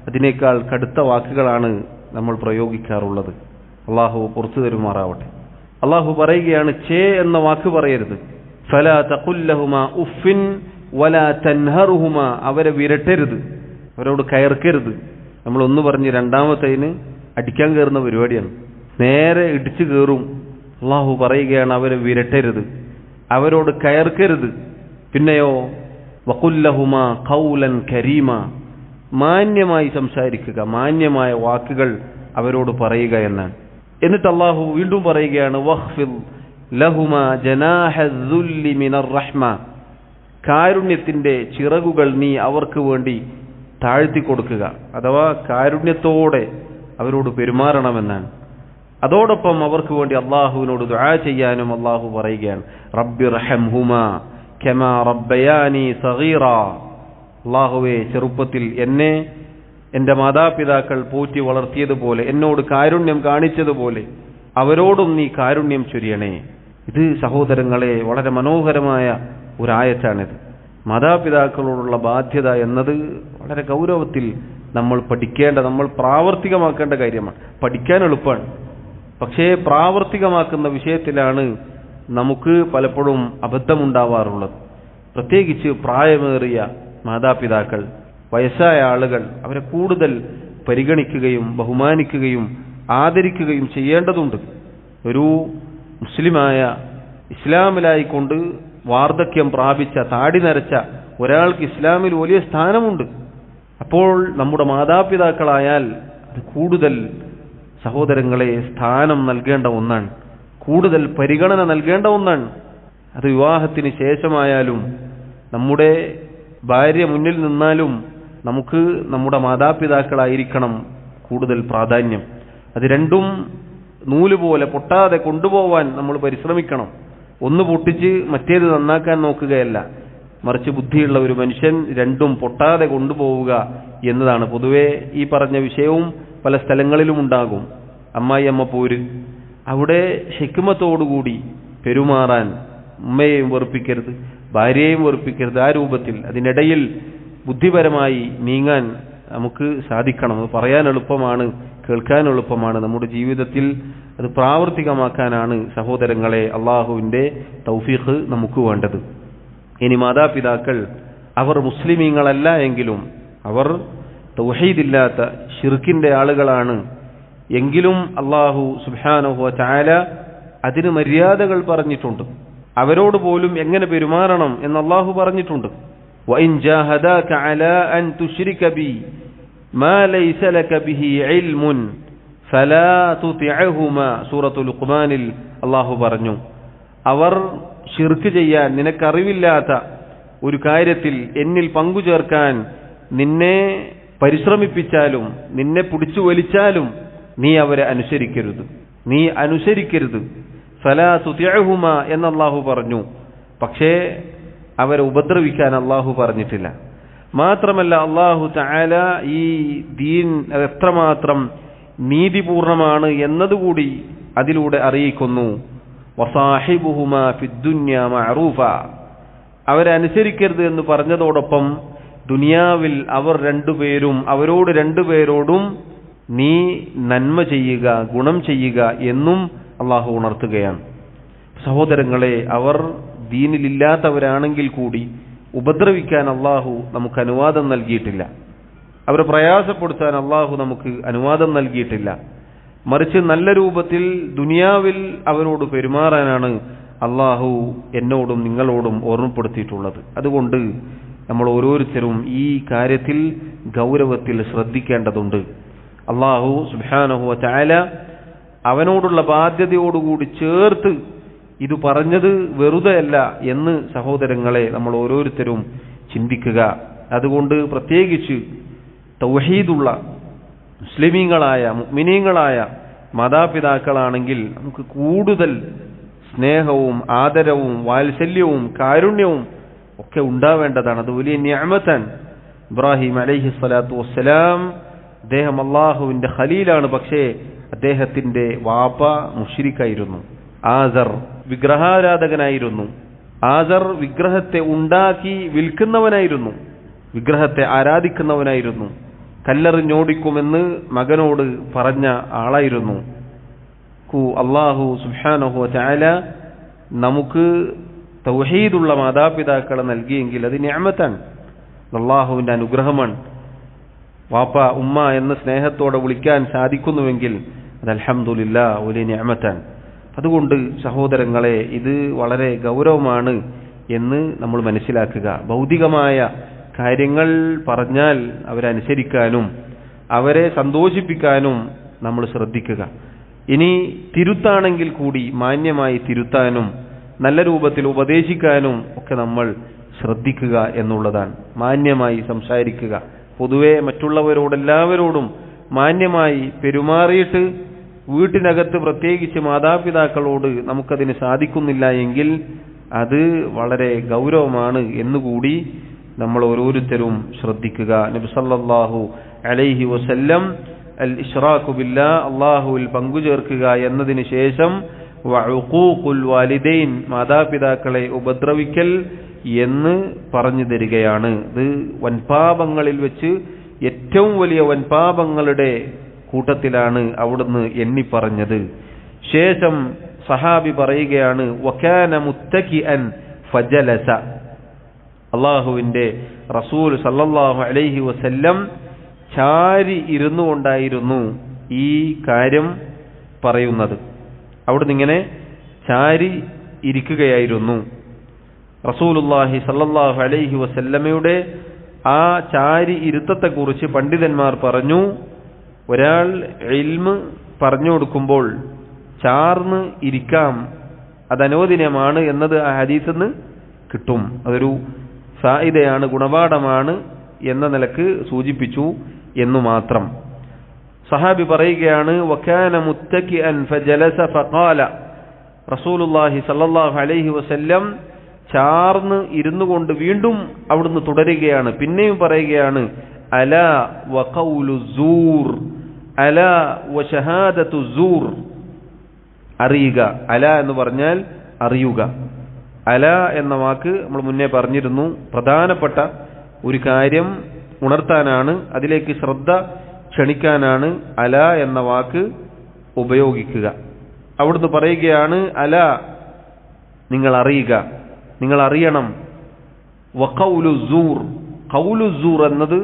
അതിനേക്കാൾ കടുത്ത വാക്കുകളാണ് നമ്മൾ പ്രയോഗിക്കാറുള്ളത്. അള്ളാഹു പുറത്തു തരുമാറാവട്ടെ. അള്ളാഹു പറയുകയാണ്, ഛേ എന്ന വാക്ക് പറയരുത്. ഫലാ തഖുൽ ലഹുമാ ഉഫ്ഫിൻ വലാ തൻഹറുഹുമാ, അവരെ വിരട്ടരുത്, അവരോട് കയർക്കരുത്. നമ്മൾ ഒന്ന് പറഞ്ഞ് രണ്ടാമത്തേന് അടിക്കാൻ കയറുന്ന പരിപാടിയാണ്, നേരെ ഇടിച്ചു കയറും. അള്ളാഹു പറയുകയാണ്, അവരെ വിരട്ടരുത്, അവരോട് കയർക്കരുത്. പിന്നെയോ വഖുൽ ലഹുമാ ഖൗലൻ കരീമ, മാന്യമായി സംസാരിക്കുക, മാന്യമായ വാക്കുകൾ അവരോട് പറയുക എന്നാണ്. എന്നിട്ട് അള്ളാഹു വീണ്ടും പറയുകയാണ്, വഖ്ഫിദ് ലഹുമാ ജനാഹ അദ്ദുല്ലി മിനർ റഹ്മ, കാരുണ്യത്തിന്റെ ചിറകുകൾ നീ അവർക്ക് വേണ്ടി താഴ്ത്തി കൊടുക്കുക, അഥവാ കാരുണ്യത്തോടെ അവരോട് പെരുമാറണമെന്നാണ്. അതോടൊപ്പം അവർക്ക് വേണ്ടി അള്ളാഹുവിനോട് ദുആ ചെയ്യാനും അള്ളാഹു പറയുകയാണ്, റബ്ബിർഹംഹുമാ കമാ റബ്ബയാനി സഗീറാ, അള്ളാഹുവേ, ചെറുപ്പത്തിൽ എന്നെ എൻ്റെ മാതാപിതാക്കൾ പോറ്റി വളർത്തിയതുപോലെ, എന്നോട് കാരുണ്യം കാണിച്ചതുപോലെ അവരോടും നീ കാരുണ്യം ചൊരിയണേ. ഇത് സഹോദരങ്ങളെ വളരെ മനോഹരമായ ഒരായത്താണിത്. മാതാപിതാക്കളോടുള്ള ബാധ്യത എന്നത് വളരെ ഗൗരവത്തിൽ നമ്മൾ പഠിക്കേണ്ട, നമ്മൾ പ്രാവർത്തികമാക്കേണ്ട കാര്യമാണ്. പഠിക്കാൻ എളുപ്പമാണ്, പക്ഷേ പ്രാവർത്തികമാക്കുന്ന വിഷയത്തിലാണ് നമുക്ക് പലപ്പോഴും അബദ്ധമുണ്ടാവാറുള്ളത്. പ്രത്യേകിച്ച് പ്രായമേറിയ മാതാപിതാക്കൾ, വയസ്സായ ആളുകൾ, അവരെ കൂടുതൽ പരിഗണിക്കുകയും ബഹുമാനിക്കുകയും ആദരിക്കുകയും ചെയ്യേണ്ടതുണ്ട്. ഒരു മുസ്ലിമായ, ഇസ്ലാമിലായിക്കൊണ്ട് വാർദ്ധക്യം പ്രാപിച്ച, താടി നരച്ച ഒരാൾക്ക് ഇസ്ലാമിൽ വലിയ സ്ഥാനമുണ്ട്. അപ്പോൾ നമ്മുടെ മാതാപിതാക്കളായാൽ അത് കൂടുതൽ സഹോദരങ്ങളെ സ്ഥാനം നൽകേണ്ട ഒന്നാണ്, കൂടുതൽ പരിഗണന നൽകേണ്ട ഒന്നാണ്. അത് വിവാഹത്തിന് ശേഷമായാലും നമ്മുടെ ഭാര്യ മുന്നിൽ നിന്നാലും നമുക്ക് നമ്മുടെ മാതാപിതാക്കളായിരിക്കണം കൂടുതൽ പ്രാധാന്യം. അത് രണ്ടും നൂല് പോലെ പൊട്ടാതെ കൊണ്ടുപോവാൻ നമ്മൾ പരിശ്രമിക്കണം. ഒന്ന് പൊട്ടിച്ച് മറ്റേത് നന്നാക്കാൻ നോക്കുകയല്ല, മറിച്ച് ബുദ്ധിയുള്ള ഒരു മനുഷ്യൻ രണ്ടും പൊട്ടാതെ കൊണ്ടുപോവുക എന്നതാണ്. പൊതുവെ ഈ പറഞ്ഞ വിഷയവും പല സ്ഥലങ്ങളിലും ഉണ്ടാകും. അമ്മായിയമ്മ പോര്, അവിടെ ഹിക്മത്തോടുകൂടി പെരുമാറാൻ, ഉമ്മയെയും വെറുപ്പിക്കരുത്, ഭാര്യയെയും വെറുപ്പിക്കരുത്, ആ രൂപത്തിൽ അതിനിടയിൽ ബുദ്ധിപരമായി നീങ്ങാൻ നമുക്ക് സാധിക്കണം. അത് പറയാൻ എളുപ്പമാണ്, കേൾക്കാൻ എളുപ്പമാണ്. നമ്മുടെ ജീവിതത്തിൽ അത് പ്രാവർത്തികമാക്കാനാണ് സഹോദരങ്ങളെ അള്ളാഹുവിൻ്റെ തൗഫീഖ് നമുക്ക് വേണ്ടത്. ഇനി മാതാപിതാക്കൾ അവർ മുസ്ലിമീങ്ങളല്ല എങ്കിലും അവർ തൗഹീദില്ലാത്ത ശിർക്കിന്റെ ആളുകളാണ് എങ്കിലും അള്ളാഹു സുബ്ഹാനഹു വ തആല അതിന് മര്യാദകൾ പറഞ്ഞിട്ടുണ്ട്. അവരോട് പോലും എങ്ങനെ പെരുമാറണം എന്ന് അള്ളാഹു പറഞ്ഞിട്ടുണ്ട്. وَإِنْ جَاهَدَاكَ عَلَىٰ أَنْ تُشْرِكَ بِي مَا لَيْسَ لَكَ بِهِ عِلْمٌ فَلَا تُطِعْهُمَا സൂറത്തുൽ ലുഖ്മാനിൽ അള്ളാഹു പറഞ്ഞു, അവർ ശിർക്ക് ചെയ്യാൻ നിനക്കറിവില്ലാത്ത ഒരു കാര്യത്തിൽ എന്നിൽ പങ്കുചേർക്കാൻ നിന്നെ പരിശ്രമിപ്പിച്ചാലും നിന്നെ പിടിച്ചു വലിച്ചാലും നീ അവരെ അനുസരിക്കരുത്. ഫലാ തുതിഅഹുമാ എന്ന് അല്ലാഹു പറഞ്ഞു. പക്ഷേ അവരെ ഉപദ്രവിക്കാൻ അല്ലാഹു പറഞ്ഞിട്ടില്ല. മാത്രമല്ല അല്ലാഹു തആല ഈ ദീൻ എത്രമാത്രം നീതിപൂർണമാണ് എന്നതുകൂടി അതിലൂടെ അറിയിക്കുന്നു. വസാഹിബുഹുമാ ഫിദ്ദുന്യാ മഅറൂഫ, അവരെ അനുസരിക്കരുത് എന്ന് പറഞ്ഞതോടൊപ്പം ദുനിയാവിൽ അവരോട് രണ്ടുപേരോടും നീ നന്മ ചെയ്യുക, ഗുണം ചെയ്യുക എന്നും അള്ളാഹു ഉണർത്തുകയാണ്. സഹോദരങ്ങളെ, അവർ ദീനിലില്ലാത്തവരാണെങ്കിൽ കൂടി ഉപദ്രവിക്കാൻ അള്ളാഹു നമുക്ക് അനുവാദം നൽകിയിട്ടില്ല. അവരെ പ്രയാസപ്പെടുത്താൻ അള്ളാഹു നമുക്ക് അനുവാദം നൽകിയിട്ടില്ല. മറിച്ച് നല്ല രൂപത്തിൽ ദുനിയാവിൽ അവരോട് പെരുമാറാനാണ് അള്ളാഹു എന്നോടും നിങ്ങളോടും ഓർമ്മപ്പെടുത്തിയിട്ടുള്ളത്. അതുകൊണ്ട് നമ്മൾ ഓരോരുത്തരും ഈ കാര്യത്തിൽ ഗൗരവത്തിൽ ശ്രദ്ധിക്കേണ്ടതുണ്ട്. അള്ളാഹു സുബ്ഹാനഹു വ തആല അവനോടുള്ള ബാധ്യതയോടുകൂടി ചേർത്ത് ഇത് പറഞ്ഞത് വെറുതെയല്ല എന്ന് സഹോദരങ്ങളെ നമ്മൾ ഓരോരുത്തരും ചിന്തിക്കുക. അതുകൊണ്ട് പ്രത്യേകിച്ച് തൗഹീദുള്ള മുസ്ലിമീങ്ങളായ മുഅ്മിനീങ്ങളായ മാതാപിതാക്കളാണെങ്കിൽ നമുക്ക് കൂടുതൽ സ്നേഹവും ആദരവും വാത്സല്യവും കാരുണ്യവും ഒക്കെ ഉണ്ടാവേണ്ടതാണ്. അത് വലിയ നിഅമത്താണ്. ഇബ്രാഹിം അലൈഹിസ്സലാത്തു വസ്സലാം അദ്ദേഹം അള്ളാഹുവിന്റെ ഖലീലാണ്. പക്ഷേ അദ്ദേഹത്തിന്റെ വാപ്പ മുശ്രിക്കായിരുന്നു. ആസർ വിഗ്രഹാരാധകനായിരുന്നു. ആസർ വിഗ്രഹത്തെ ഉണ്ടാക്കി വിൽക്കുന്നവനായിരുന്നു, വിഗ്രഹത്തെ ആരാധിക്കുന്നവനായിരുന്നു. കല്ലെറിഞ്ഞോടിക്കുമെന്ന് മകനോട് പറഞ്ഞ ആളായിരുന്നു. അല്ലാഹു സുബ്ഹാനഹു വ തആല നമുക്ക് തൗഹീദുള്ള മാതാപിതാക്കളെ നൽകിയെങ്കിൽ അത് നിഅമത്താണ്, അല്ലാഹുവിന്റെ അനുഗ്രഹമാണ്. വാപ്പ ഉമ്മ എന്ന സ്നേഹത്തോടെ വിളിക്കാൻ സാധിക്കുന്നുവെങ്കിൽ അത് അൽഹംദുലില്ലാഹ് വലിയ നിഅമത്താണ്. അതുകൊണ്ട് സഹോദരങ്ങളെ, ഇത് വളരെ ഗൗരവമാണ് എന്ന് നമ്മൾ മനസ്സിലാക്കുക. ഭൗതികമായ കാര്യങ്ങൾ പറഞ്ഞാൽ അവരനുസരിക്കാനും അവരെ സന്തോഷിപ്പിക്കാനും നമ്മൾ ശ്രദ്ധിക്കുക. ഇനി തിരുത്താണെങ്കിൽ കൂടി മാന്യമായി തിരുത്താനും നല്ല രൂപത്തിൽ ഉപദേശിക്കാനും ഒക്കെ നമ്മൾ ശ്രദ്ധിക്കുക എന്നുള്ളതാണ്. മാന്യമായി സംസാരിക്കുക. പൊതുവെ മറ്റുള്ളവരോടെല്ലാവരോടും മാന്യമായി പെരുമാറിയിട്ട് വീട്ടിനകത്ത് പ്രത്യേകിച്ച് മാതാപിതാക്കളോട് നമുക്കതിന് സാധിക്കുന്നില്ല എങ്കിൽ അത് വളരെ ഗൗരവമാണ് എന്നുകൂടി നമ്മൾ ഓരോരുത്തരും ശ്രദ്ധിക്കുക. നബി സല്ലല്ലാഹു അലൈഹി വസല്ലം അൽ ഇശ്റാഖു ബില്ലാഹ്, അല്ലാഹുവിൽ പങ്കുചേർക്കുക എന്നതിന് ശേഷം വഉഖൂഖുൽ വാലിദൈൻ, മാതാപിതാക്കളെ ഉപദ്രവിക്കൽ എന്ന് പറഞ്ഞു തരികയാണ്. ഇത് വൻപാപങ്ങളിൽ വെച്ച് ഏറ്റവും വലിയ വൻപാപങ്ങളുടെ കൂട്ടത്തിലാണ് അവിടുന്ന് എണ്ണിപ്പറഞ്ഞത്. ശേഷം സഹാബി പറയുകയാണ്, വകാന മുത്തകിഅൻ ഫജലസ, അല്ലാഹുവിന്റെ റസൂൽ സല്ലല്ലാഹു അലൈഹി വസല്ലം ചാരി ഇരുന്നു കൊണ്ടായിരുന്നു ഈ കാര്യം പറയുന്നത്. അവിടുന്ന് ഇങ്ങനെ ചാരി ഇരിക്കുകയായിരുന്നു. റസൂലുള്ളാഹി സല്ലല്ലാഹു അലൈഹി വസല്ലമയുടെ ആ ചാരി ഇരുത്തത്തെക്കുറിച്ച് പണ്ഡിതന്മാർ പറഞ്ഞു, ഒരാൾ ഇൽമ് പറഞ്ഞു കൊടുക്കുമ്പോൾ ചാർന്ന് ഇരിക്കാം, അത് അനുവദനീയമാണ് എന്നത് ആ ഹദീസിൽ നിന്ന് കിട്ടും. അതൊരു ഫായിദയാണ്, ഗുണപാഠമാണ് എന്ന നിലക്ക് സൂചിപ്പിച്ചു എന്നു മാത്രം. സഹാബി പറയുകയാണ്, വകാന മുത്തകിഅൻ ഫജലസ ഫഖാല, റസൂലുള്ളാഹി സ്വല്ലല്ലാഹു അലൈഹി വസല്ലം ചാർന്ന് ഇരുന്നു കൊണ്ട് വീണ്ടും അവിടുന്ന് തുടരുകയാണ്, പിന്നെയും പറയുകയാണ്, അലാ വഖൗലു സൂർ അലാ വശഹാദതു സൂർ, അറിയുക. അല എന്ന് പറഞ്ഞാൽ അറിയുക. അല എന്ന വാക്ക് നമ്മൾ മുന്നേ പറഞ്ഞിരുന്നു, പ്രധാനപ്പെട്ട ഒരു കാര്യം ഉണർത്താനാണ്, അതിലേക്ക് ശ്രദ്ധ ക്ഷണിക്കാനാണ് അല എന്ന വാക്ക് ഉപയോഗിക്കുക. അവിടുന്ന് പറയുകയാണ്, അല നിങ്ങൾ അറിയുക, നിങ്ങൾ അറിയണം. വഖൗലു സൂർ, ഖൗലു സൂർ എന്നത്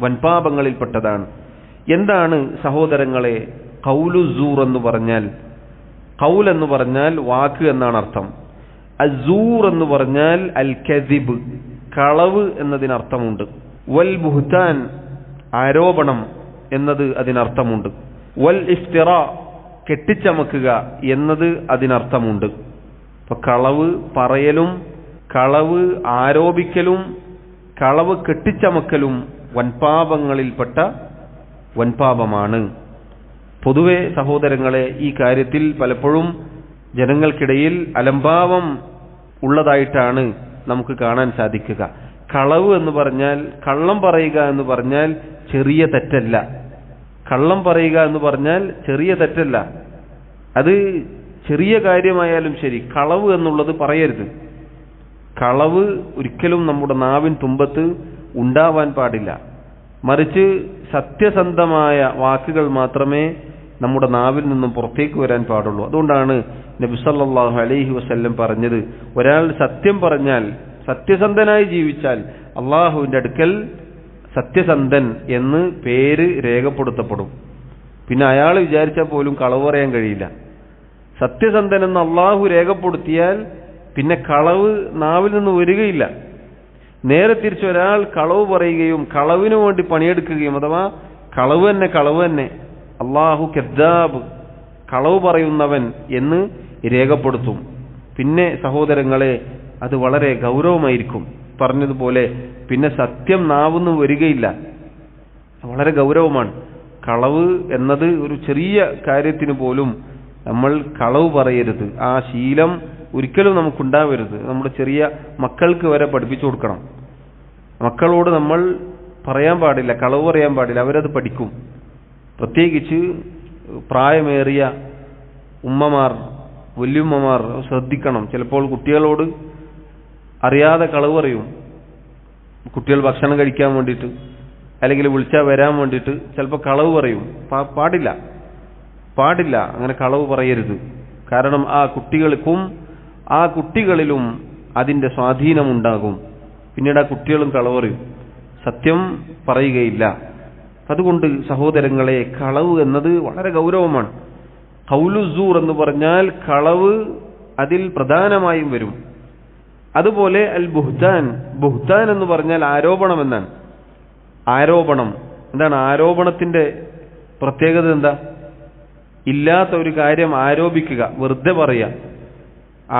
വൻപാപങ്ങളിൽപ്പെട്ടതാണ്. എന്താണ് സഹോദരങ്ങളെ ഖൗലു സൂർ എന്ന് പറഞ്ഞാൽ? ഖൗൽ എന്ന് പറഞ്ഞാൽ വാക്ക് എന്നാണ് അർത്ഥം. അസൂർ എന്ന് പറഞ്ഞാൽ അൽ കദിബ്, കളവ് എന്നതിനർത്ഥമുണ്ട്. വൽ ബുഹ്താൻ, ആരോപണം എന്നത് അതിനർത്ഥമുണ്ട്. വൽ ഇഫ്തിറ, കെട്ടിച്ചമക്കുക എന്നത് അതിനർത്ഥമുണ്ട്. അപ്പൊ കളവ് പറയലും കളവ് ആരോപിക്കലും കളവ് കെട്ടിച്ചമക്കലും വൻപാപങ്ങളിൽപ്പെട്ട വൻപാപമാണ്. പൊതുവെ സഹോദരങ്ങളെ ഈ കാര്യത്തിൽ പലപ്പോഴും ജനങ്ങൾക്കിടയിൽ അലംഭാവം ഉള്ളതായിട്ടാണ് നമുക്ക് കാണാൻ സാധിക്കുക. കളവ് എന്ന് പറഞ്ഞാൽ, കള്ളം പറയുക എന്ന് പറഞ്ഞാൽ ചെറിയ തെറ്റല്ല. കള്ളം പറയുക എന്ന് പറഞ്ഞാൽ ചെറിയ തെറ്റല്ല. അത് ചെറിയ കാര്യമായാലും ശരി, കളവ് എന്നുള്ളത് പറയരുത്. കളവ് ഒരിക്കലും നമ്മുടെ നാവിൻ തുമ്പത്ത് ഉണ്ടാവാൻ പാടില്ല. മറിച്ച് സത്യസന്ധമായ വാക്കുകൾ മാത്രമേ നമ്മുടെ നാവിൽ നിന്നും പുറത്തേക്ക് വരാൻ പാടുള്ളൂ. അതുകൊണ്ടാണ് നബി സല്ലല്ലാഹു അലൈഹി വസല്ലം പറഞ്ഞത്, ഒരാൾ സത്യം പറഞ്ഞാൽ, സത്യസന്ധനായി ജീവിച്ചാൽ അള്ളാഹുവിന്റെ അടുക്കൽ സത്യസന്ധൻ എന്ന് പേര് രേഖപ്പെടുത്തപ്പെടും. പിന്നെ അയാൾ വിചാരിച്ചാൽ പോലും കളവ് പറയാൻ കഴിയില്ല. സത്യസന്ധൻ എന്ന് അള്ളാഹു രേഖപ്പെടുത്തിയാൽ പിന്നെ കളവ് നാവിൽ നിന്ന് വരികയില്ല. നേരെ തിരിച്ച് ഒരാൾ കളവ് പറയുകയും കളവിനു വേണ്ടി പണിയെടുക്കുകയും, അഥവാ കളവ് തന്നെ അള്ളാഹു കദ്ദാബ്, കളവ് പറയുന്നവൻ എന്ന് രേഖപ്പെടുത്തും. പിന്നെ സഹോദരങ്ങളെ അത് വളരെ ഗൗരവമായിരിക്കും. പറഞ്ഞതുപോലെ പിന്നെ സത്യം നാവുന്നു വരികയില്ല. വളരെ ഗൗരവമാണ്. കളവ് എന്നത് ഒരു ചെറിയ കാര്യത്തിന് പോലും നമ്മൾ കളവ് പറയരുത്. ആ ശീലം ഒരിക്കലും നമുക്കുണ്ടാവരുത്. നമ്മുടെ ചെറിയ മക്കൾക്ക് വരെ പഠിപ്പിച്ചു കൊടുക്കണം. മക്കളോട് നമ്മൾ പറയാൻ പാടില്ല, കളവ് പറയാൻ പാടില്ല. അവരത് പഠിക്കും. പ്രത്യേകിച്ച് പ്രായമേറിയ ഉമ്മമാർ, വല്യുമ്മമാർ ശ്രദ്ധിക്കണം. ചിലപ്പോൾ കുട്ടികളോട് അറിയാതെ കളവ് പറയും. കുട്ടികൾ ഭക്ഷണം കഴിക്കാൻ വേണ്ടിയിട്ട് അല്ലെങ്കിൽ വിളിച്ചാൽ വരാൻ വേണ്ടിയിട്ട് ചിലപ്പോൾ കളവ് പറയും. പാടില്ല, അങ്ങനെ കളവ് പറയരുത്. കാരണം ആ കുട്ടികൾക്കും ആ കുട്ടികളിലും അതിന്റെ സ്വാധീനമുണ്ടാകും. പിന്നീട് ആ കുട്ടികളും കളവ് പറയും, സത്യം പറയുകയില്ല. അതുകൊണ്ട് സഹോദരങ്ങളെ, കളവ് എന്നത് വളരെ ഗൗരവമാണ്. ഖൗലു സൂർ എന്ന് പറഞ്ഞാൽ കളവ് അതിൽ പ്രധാനമായും വരും. അതുപോലെ അൽ ബുഹ്താൻ, ബുഹ്താൻ എന്ന് പറഞ്ഞാൽ ആരോപണം എന്നാണ്. ആരോപണം എന്താണ്? ആരോപണത്തിന്റെ പ്രത്യേകത എന്താ? ഇല്ലാത്ത ഒരു കാര്യം ആരോപിക്കുക, വെറുതെ പറയുക.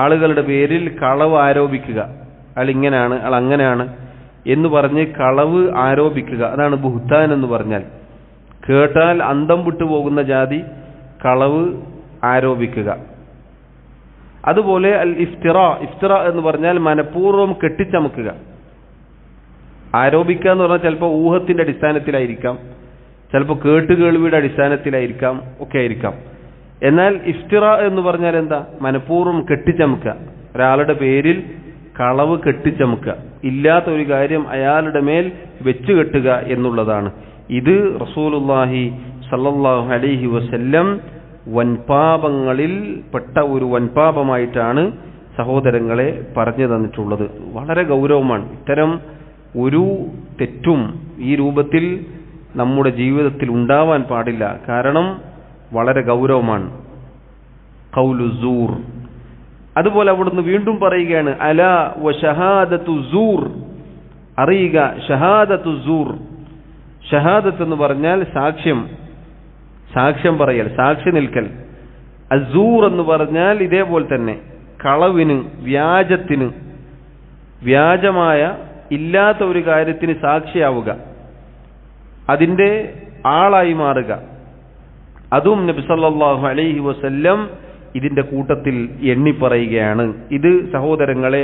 ആളുകളുടെ പേരിൽ കളവ് ആരോപിക്കുക. അയാൾ ഇങ്ങനെയാണ്, അയാൾ അങ്ങനെയാണ് എന്ന് പറഞ്ഞ് കളവ് ആരോപിക്കുക. അതാണ് ബുഹ്താൻ എന്ന് പറഞ്ഞാൽ. കേട്ടാൽ അന്തം വിട്ടു പോകുന്ന ജാതി കളവ് ആരോപിക്കുക. അതുപോലെ അൽ ഇഫ്തിറ, ഇഫ്തിറ എന്ന് പറഞ്ഞാൽ മനഃപൂർവ്വം കെട്ടിച്ചമക്കുക. ആരോപിക്കുക എന്ന് പറഞ്ഞാൽ ചിലപ്പോൾ ഊഹത്തിന്റെ അടിസ്ഥാനത്തിലായിരിക്കാം, ചിലപ്പോൾ കേട്ടുകേൾവിയുടെ അടിസ്ഥാനത്തിലായിരിക്കാം, ഒക്കെ ആയിരിക്കാം. എന്നാൽ ഇഫ്തിറ എന്ന് പറഞ്ഞാൽ എന്താ? മനഃപൂർവ്വം കെട്ടിച്ചമക്കുക. ഒരാളുടെ പേരിൽ കളവ് കെട്ടിച്ചമക്കുക, ഇല്ലാത്ത ഒരു കാര്യം അയാളുടെ മേൽ വെച്ചു കെട്ടുക എന്നുള്ളതാണ്. ഇത് റസൂലുള്ളാഹി സല്ലല്ലാഹു അലൈഹി വസല്ലം വൻപാപങ്ങളിൽ പെട്ട ഒരു വൻപാപമായിട്ടാണ് സഹോദരങ്ങളെ പറഞ്ഞു തന്നിട്ടുള്ളത്. വളരെ ഗൗരവമാണ്. ഇത്തരം ഒരു തെറ്റും ഈ രൂപത്തിൽ നമ്മുടെ ജീവിതത്തിൽ ഉണ്ടാവാൻ പാടില്ല. കാരണം വളരെ ഗൗരവമാണ് ഖൗലു സൂർ. അതുപോലെ അവിടുന്ന് വീണ്ടും പറയുകയാണ്, അലാ വശഹാദതു സൂർ, അറിയുക. ഷഹാദത്തു സൂർ, ഷഹാദത്ത് എന്ന് പറഞ്ഞാൽ സാക്ഷ്യം പറയൽ, സാക്ഷി നിൽക്കൽ. അസൂർ എന്ന് പറഞ്ഞാൽ ഇതേപോലെ തന്നെ കളവിന്, വ്യാജത്തിന്, വ്യാജമായ ഇല്ലാത്ത ഒരു കാര്യത്തിന് സാക്ഷിയാവുക, അതിന്റെ ആളായി മാറുക. അതും നബി സല്ലല്ലാഹു അലൈഹി വസല്ലം ഇതിന്റെ കൂട്ടത്തിൽ എണ്ണിപ്പറയുകയാണ്. ഇത് സഹോദരങ്ങളെ,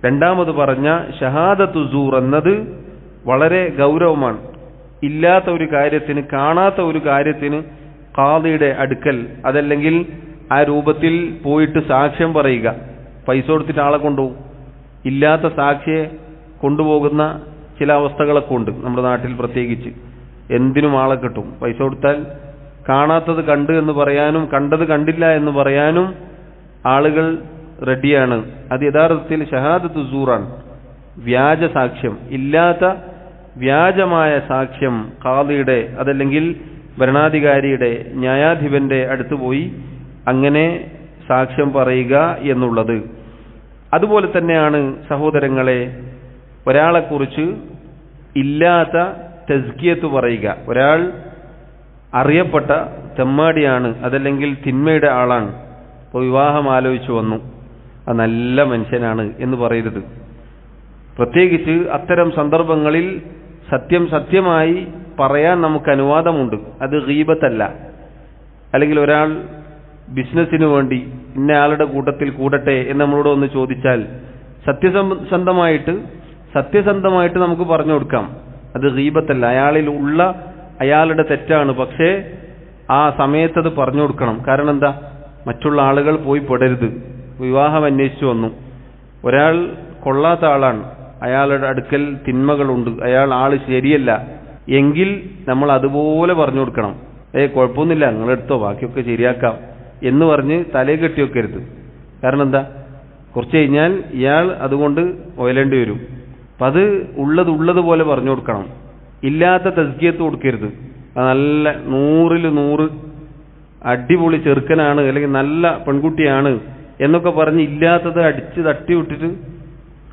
രണ്ടാമത് പറഞ്ഞ ഷഹാദത്തു സൂർ എന്നത് വളരെ ഗൗരവമാണ്. ഇല്ലാത്ത ഒരു കാര്യത്തിന്, കാണാത്ത ഒരു കാര്യത്തിന് ഖാദിയുടെ അടുക്കൽ, അതല്ലെങ്കിൽ ആ രൂപത്തിൽ പോയിട്ട് സാക്ഷ്യം പറയുക. പൈസ കൊടുത്തിട്ട് ആളെ കൊണ്ടുപോകും. ഇല്ലാത്ത സാക്ഷിയെ കൊണ്ടുപോകുന്ന ചില അവസ്ഥകളൊക്കെ ഉണ്ട് നമ്മുടെ നാട്ടിൽ. പ്രത്യേകിച്ച് എന്തിനും ആളെ കിട്ടും. പൈസ കൊടുത്താൽ കാണാത്തത് കണ്ട് എന്ന് പറയാനും കണ്ടത് കണ്ടില്ല എന്ന് പറയാനും ആളുകൾ റെഡിയാണ്. അത് യഥാർത്ഥത്തിൽ ഷഹാദത്തു സൂറാണ്, വ്യാജ സാക്ഷ്യം. ഇല്ലാത്ത വ്യാജമായ സാക്ഷ്യം ഖാദിയുടെ, അതല്ലെങ്കിൽ ഭരണാധികാരിയുടെ, ന്യായാധിപന്റെ അടുത്ത് പോയി അങ്ങനെ സാക്ഷ്യം പറയുക എന്നുള്ളത്. അതുപോലെ തന്നെയാണ് സഹോദരങ്ങളെ, ഒരാളെക്കുറിച്ച് ഇല്ലാത്ത തസ്കിയത്ത് പറയുക. ഒരാൾ അറിയപ്പെട്ട തെമ്മാടിയാണ്, അതല്ലെങ്കിൽ തിന്മയുടെ ആളാണ്. ഇപ്പോൾ വിവാഹം ആലോചിച്ചു വന്നു, അത് നല്ല മനുഷ്യനാണ് എന്ന് പറയരുത്. പ്രത്യേകിച്ച് അത്തരം സന്ദർഭങ്ങളിൽ സത്യമായി പറയാൻ നമുക്ക് അനുവാദമുണ്ട്. അത് ഗീബത്തല്ല. അല്ലെങ്കിൽ ഒരാൾ ബിസിനസ്സിന് വേണ്ടി ഇന്ന ആളുടെ കൂട്ടത്തിൽ കൂടട്ടെ എന്ന് നമ്മളോട് ഒന്ന് ചോദിച്ചാൽ സത്യസന്ധമായിട്ട് നമുക്ക് പറഞ്ഞു കൊടുക്കാം. അത് ഗീബത്തല്ല. അയാളിൽ ഉള്ള അയാളുടെ തെറ്റാണ്. പക്ഷേ ആ സമയത്തത് പറഞ്ഞു കൊടുക്കണം. കാരണം എന്താ? മറ്റുള്ള ആളുകൾ പോയി പെടരുത്. വിവാഹം അന്വേഷിച്ചു വന്നു, ഒരാൾ കൊള്ളാത്ത ആളാണ്, അയാളുടെ അടുക്കൽ തിന്മകളുണ്ട്, അയാൾ ആള് ശരിയല്ല എങ്കിൽ നമ്മൾ അതുപോലെ പറഞ്ഞു കൊടുക്കണം. കുഴപ്പമൊന്നുമില്ല, നിങ്ങളെടുത്തോ, ബാക്കിയൊക്കെ ശരിയാക്കാം എന്ന് പറഞ്ഞ് തലയെ കെട്ടി വെക്കരുത്. കാരണം എന്താ? കുറച്ച് കഴിഞ്ഞാൽ ഇയാൾ അതുകൊണ്ട് ഒയലേണ്ടി വരും. അപ്പം അത് ഉള്ളതുപോലെ പറഞ്ഞു കൊടുക്കണം. ഇല്ലാത്ത തസ്കിയത്ത് കൊടുക്കരുത്. നല്ല 100 അടിപൊളി ചെറുക്കനാണ്, അല്ലെങ്കിൽ നല്ല പെൺകുട്ടിയാണ് എന്നൊക്കെ പറഞ്ഞ് ഇല്ലാത്തത് അടിച്ച് തട്ടി വിട്ടിട്ട്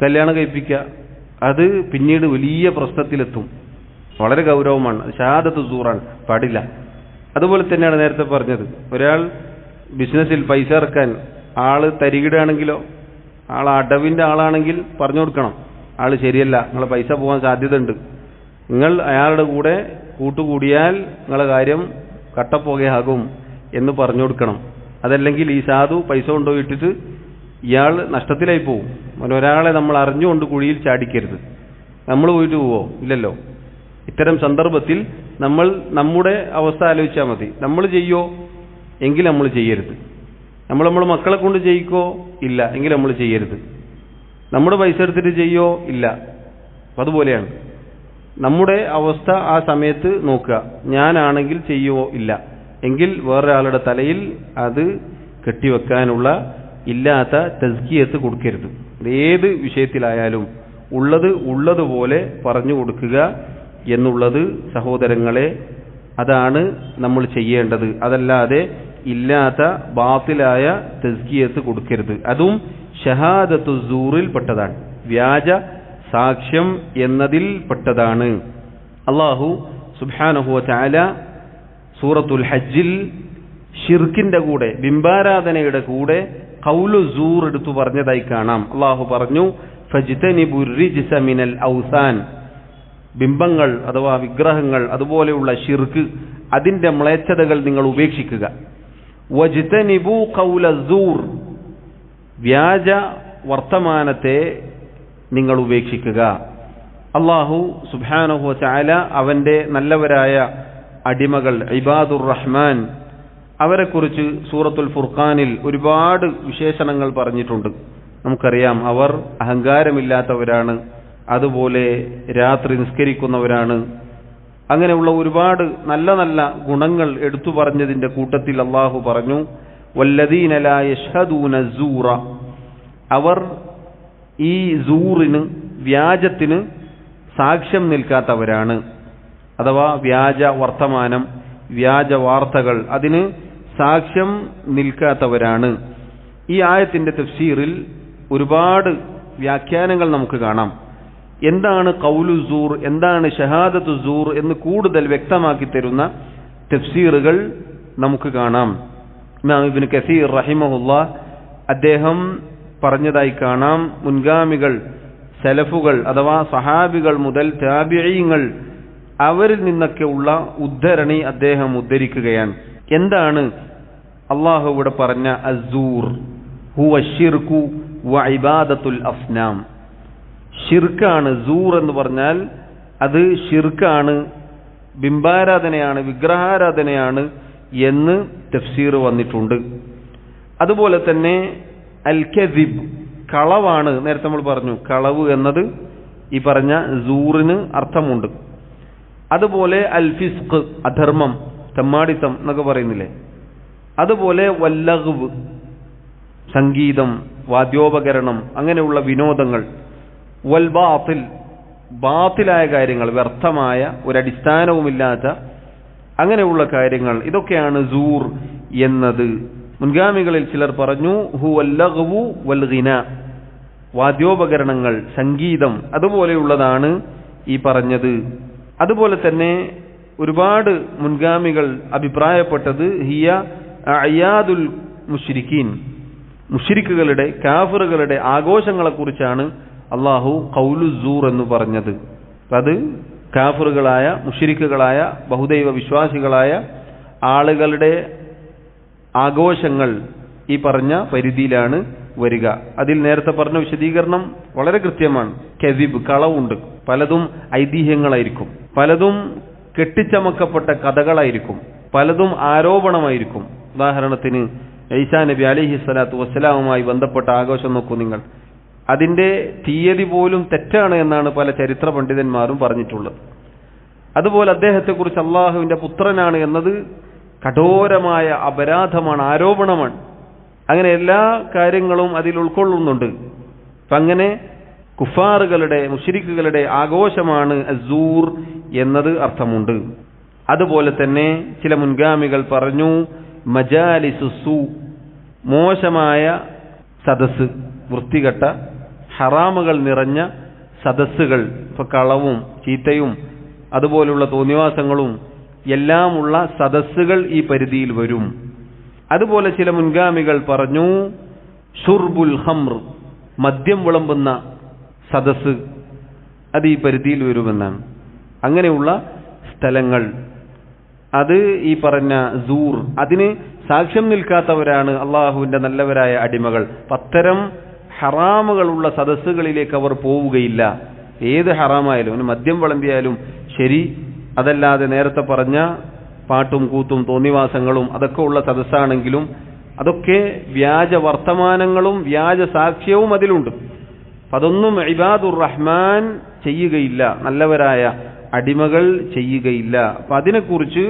കല്യാണം കഴിപ്പിക്കുക. അത് പിന്നീട് വലിയ പ്രശ്നത്തിലെത്തും. വളരെ ഗൗരവമാണ്. ഷഹാദത്തു സൂറാണ്, പാടില്ല. അതുപോലെ തന്നെയാണ് നേരത്തെ പറഞ്ഞത്, ഒരാൾ ബിസിനസ്സിൽ പൈസ ഇറക്കാൻ ആള് തരികിടാണെങ്കിലോ, ആൾ അടവിന്റെ ആളാണെങ്കിൽ പറഞ്ഞു കൊടുക്കണം, ആള് ശരിയല്ല, നിങ്ങളെ പൈസ പോകാൻ സാധ്യതയുണ്ട്, നിങ്ങൾ അയാളുടെ കൂടെ കൂട്ടുകൂടിയാൽ നിങ്ങളെ കാര്യം കട്ടപ്പോകയാകും എന്ന് പറഞ്ഞു കൊടുക്കണം. അതല്ലെങ്കിൽ ഈ സാധു പൈസ കൊണ്ടുപോയിട്ടിട്ട് ഇയാൾ നഷ്ടത്തിലായി പോവും. ഒരാളെ നമ്മൾ അറിഞ്ഞുകൊണ്ട് കുഴിയിൽ ചാടിക്കരുത്. നമ്മൾ പോയിട്ട് പോവോ? ഇല്ലല്ലോ. ഇത്തരം സന്ദർഭത്തിൽ നമ്മൾ നമ്മുടെ അവസ്ഥ ആലോചിച്ചാൽ മതി. നമ്മൾ ചെയ്യോ? എങ്കിൽ നമ്മൾ ചെയ്യരുത്. നമ്മൾ മക്കളെ കൊണ്ട് ചെയ്യിക്കോ? ഇല്ല, എങ്കിൽ നമ്മൾ ചെയ്യരുത്. നമ്മുടെ പൈസ എടുത്തിട്ട് ചെയ്യോ? ഇല്ല. അതുപോലെയാണ് നമ്മുടെ അവസ്ഥ. ആ സമയത്ത് നോക്കുക, ഞാനാണെങ്കിൽ ചെയ്യുവോ? ഇല്ല, എങ്കിൽ വേറൊരാളുടെ തലയിൽ അത് കെട്ടിവെക്കാനുള്ള ഇല്ലാത്ത തസ്കിയത്ത് കൊടുക്കരുത്. ഏത് വിഷയത്തിലായാലും ഉള്ളതുപോലെ പറഞ്ഞു കൊടുക്കുക എന്നുള്ളത് സഹോദരങ്ങളെ, അതാണ് നമ്മൾ ചെയ്യേണ്ടത്. അതല്ലാതെ ഇല്ലാത്ത ബാത്തിലായ തസ്കിയത്ത് കൊടുക്കരുത്. അതും ഷഹാദത്തു സൂറിൽ പെട്ടതാണ്, വ്യാജ സാക്ഷ്യം എന്നതിൽ പെട്ടതാണ്. അല്ലാഹു സുബ്ഹാനഹു വ തആല സൂറത്തുൽ ഹജ്ജിൽ ഷിർക്കിന്റെ കൂടെ, ബിംബാരാധനയുടെ കൂടെ ഖൗലു സൂർ എടുത്തു പറഞ്ഞതായി കാണാം. അല്ലാഹു പറഞ്ഞു, ഫജ്തനിബുർ റിജ്സ മിനൽ ഔസാൻ, ബിംബങ്ങൾ അഥവാ വിഗ്രഹങ്ങൾ, അതുപോലെയുള്ള ഷിർക്ക്, അതിന്റെ മ്ലേച്ഛതകൾ നിങ്ങൾ ഉപേക്ഷിക്കുക. വജ്തനിബു ഖൗല സൂർ, വ്യാജ വർത്തമാനത്തെ നിങ്ങൾ ഉപേക്ഷിക്കുക. അല്ലാഹു സുബ്ഹാനഹു വ തആല അവന്റെ നല്ലവരായ അടിമകൾ ഇബാദുർ റഹ്മാൻ, അവരെക്കുറിച്ച് സൂറത്തുൽ ഫുർഖാനിൽ ഒരുപാട് വിശേഷണങ്ങൾ പറഞ്ഞിട്ടുണ്ട്. നമുക്കറിയാം, അവർ അഹങ്കാരമില്ലാത്തവരാണ്, അതുപോലെ രാത്രി നിസ്കരിക്കുന്നവരാണ്. അങ്ങനെയുള്ള ഒരുപാട് നല്ല നല്ല ഗുണങ്ങൾ എടുത്തു പറഞ്ഞതിന്റെ കൂട്ടത്തിൽ അല്ലാഹു പറഞ്ഞു, വല്ലദീന ലാ യശ്ഹദൂന സൂറ, അവർ ഈ സൂറിന്, വ്യാജത്തിന് സാക്ഷ്യം നിൽക്കാത്തവരാണ്. അഥവാ വ്യാജ വർത്തമാനം, വ്യാജ വാർത്തകൾ, അതിന് സാക്ഷ്യം നിൽക്കാത്തവരാണ്. ഈ ആയത്തിന്റെ തഫ്സീറിൽ ഒരുപാട് വ്യാഖ്യാനങ്ങൾ നമുക്ക് കാണാം. എന്താണ് ഖൗലു സൂർ, എന്താണ് ഷഹാദത്തു സൂർ എന്ന് കൂടുതൽ വ്യക്തമാക്കി തരുന്ന തഫ്സീറുകൾ നമുക്ക് കാണാം. ഇമാം ഇബ്നു കസീർ റഹിമഹുല്ലാഹ് അദ്ദേഹം പറഞ്ഞതായി കാണാം, മുൻഗാമികൾ സലഫുകൾ അഥവാ സഹാബികൾ മുതൽ താബിഈങ്ങൾ അവരിൽ നിന്നൊക്കെ ഉള്ള ഉദ്ധരണി അദ്ദേഹം ഉദ്ധരിക്കുകയാണ്. എന്താണ് അല്ലാഹു ഇവിടെ പറഞ്ഞ അസ്സൂർ? ഹുവ ശിർകു വ ഇബാദത്തുൽ അസ്നാം. ഷിർക്കാണ് സൂർ എന്ന് പറഞ്ഞാൽ, അത് ഷിർക്കാണ്, ബിംബാരാധനയാണ്, വിഗ്രഹാരാധനയാണ് എന്ന് തഫ്സീർ വന്നിട്ടുണ്ട്. അതുപോലെ തന്നെ അൽ കദിബ്, കളവാണ്. നേരത്തെ നമ്മൾ പറഞ്ഞു കളവ് എന്നത് ഈ പറഞ്ഞ സൂറിന് അർത്ഥമുണ്ട്. അതുപോലെ അൽ ഫിസ്ഖ്, അധർമ്മം, തെമ്മാടിത്തം എന്നൊക്കെ പറയുന്നില്ലേ. അതുപോലെ വല്ലഗ്വ്, സംഗീതം, വാദ്യോപകരണം, അങ്ങനെയുള്ള വിനോദങ്ങൾ. വൽ ബാത്തിൽ, ബാത്തിലായ കാര്യങ്ങൾ, വ്യർത്ഥമായ ഒരടിസ്ഥാനവുമില്ലാത്ത അങ്ങനെയുള്ള കാര്യങ്ങൾ, ഇതൊക്കെയാണ് സൂർ എന്നത്. മുൻഗാമികളിൽ ചിലർ പറഞ്ഞു ഹുവൽ ലഗ്വു വൽ ഗിന, വാദ്യോപകരണങ്ങൾ, സംഗീതം, അതുപോലെയുള്ളതാണ് ഈ പറഞ്ഞത്. അതുപോലെ തന്നെ ഒരുപാട് മുൻഗാമികൾ അഭിപ്രായപ്പെട്ടത് ഹിയ അയാദുൽ മുശ്രിക്കീൻ, മുശ്രിക്കുകളുടെ, കാഫിറുകളുടെ ആഘോഷങ്ങളെക്കുറിച്ചാണ് അള്ളാഹു ഖൗലു സൂർ എന്ന് പറഞ്ഞത്. അത് കാഫിറുകളായ, മുശ്രിക്കുകളായ, ബഹുദൈവ വിശ്വാസികളായ ആളുകളുടെ ആഘോഷങ്ങൾ ഈ പറഞ്ഞ പരിധിയിലാണ് വരിക. അതിൽ നേരത്തെ പറഞ്ഞ വിശദീകരണം വളരെ കൃത്യമാണ്. കദിബ്, കളവുണ്ട്. പലതും ഐതിഹ്യങ്ങളായിരിക്കും, പലതും കെട്ടിച്ചമക്കപ്പെട്ട കഥകളായിരിക്കും, പലതും ആരോപണമായിരിക്കും. ഉദാഹരണത്തിന് ഈസാ നബി അലൈഹി സ്വലാത്തു വസ്സലാമുമായി ബന്ധപ്പെട്ട ആഘോഷം നോക്കൂ നിങ്ങൾ. അതിന്റെ തീയതി പോലും തെറ്റാണ് എന്നാണ് പല ചരിത്ര പണ്ഡിതന്മാരും പറഞ്ഞിട്ടുള്ളത്. അതുപോലെ അദ്ദേഹത്തെക്കുറിച്ച് അള്ളാഹുവിന്റെ പുത്രനാണ് എന്നത് കഠോരമായ അപരാധമാണ്, ആരോപണമാണ്. അങ്ങനെ എല്ലാ കാര്യങ്ങളും അതിൽ ഉൾക്കൊള്ളുന്നുണ്ട്. അപ്പം അങ്ങനെ കുഫാറുകളുടെ, മുശ്രിക്കുകളുടെ ആഘോഷമാണ് അസ്സൂർ എന്നത് അർത്ഥമുണ്ട്. അതുപോലെ തന്നെ ചില മുൻഗാമികൾ പറഞ്ഞു മജാലിസുസു, മോശമായ സദസ്, വൃത്തികെട്ട ഹറാമുകൾ നിറഞ്ഞ സദസ്സുകൾ. ഇപ്പൊ കളവും ചീത്തയും അതുപോലുള്ള തോന്നിവാസങ്ങളും എല്ലാമുള്ള സദസ്സുകൾ ഈ പരിധിയിൽ വരും. അതുപോലെ ചില മുൻഗാമികൾ പറഞ്ഞു ഷുർബുൽ ഖംർ, മദ്യം വിളമ്പുന്ന സദസ്സ്, അത് ഈ പരിധിയിൽ വരുമെന്നാണ്. അങ്ങനെയുള്ള സ്ഥലങ്ങൾ, അത് ഈ പറഞ്ഞ സൂർ, അതിന് സാക്ഷ്യം നിൽക്കാത്തവരാണ് അള്ളാഹുവിന്റെ നല്ലവരായ അടിമകൾ. അത്തരം ഹറാമുകളുള്ള സദസ്സുകളിലേക്ക് അവർ പോവുകയില്ല. ഏത് ഹറാമായാലും, മദ്യം വിളമ്പിയാലും ശരി, അതല്ലാതെ നേരത്തെ പറഞ്ഞ പാട്ടും കൂത്തും തോന്നിവാസങ്ങളും അതൊക്കെ ഉള്ള സദസ്സാണെങ്കിലും അതൊക്കെ വ്യാജ വർത്തമാനങ്ങളും വ്യാജ സാക്ഷ്യവും അതിലുണ്ട്. അതൊന്നും ഇബാദുർ റഹ്മാൻ ചെയ്യുകയില്ല, നല്ലവരായ അടിമകൾ ചെയ്യുകയില്ല. അപ്പൊ അതിനെക്കുറിച്ച്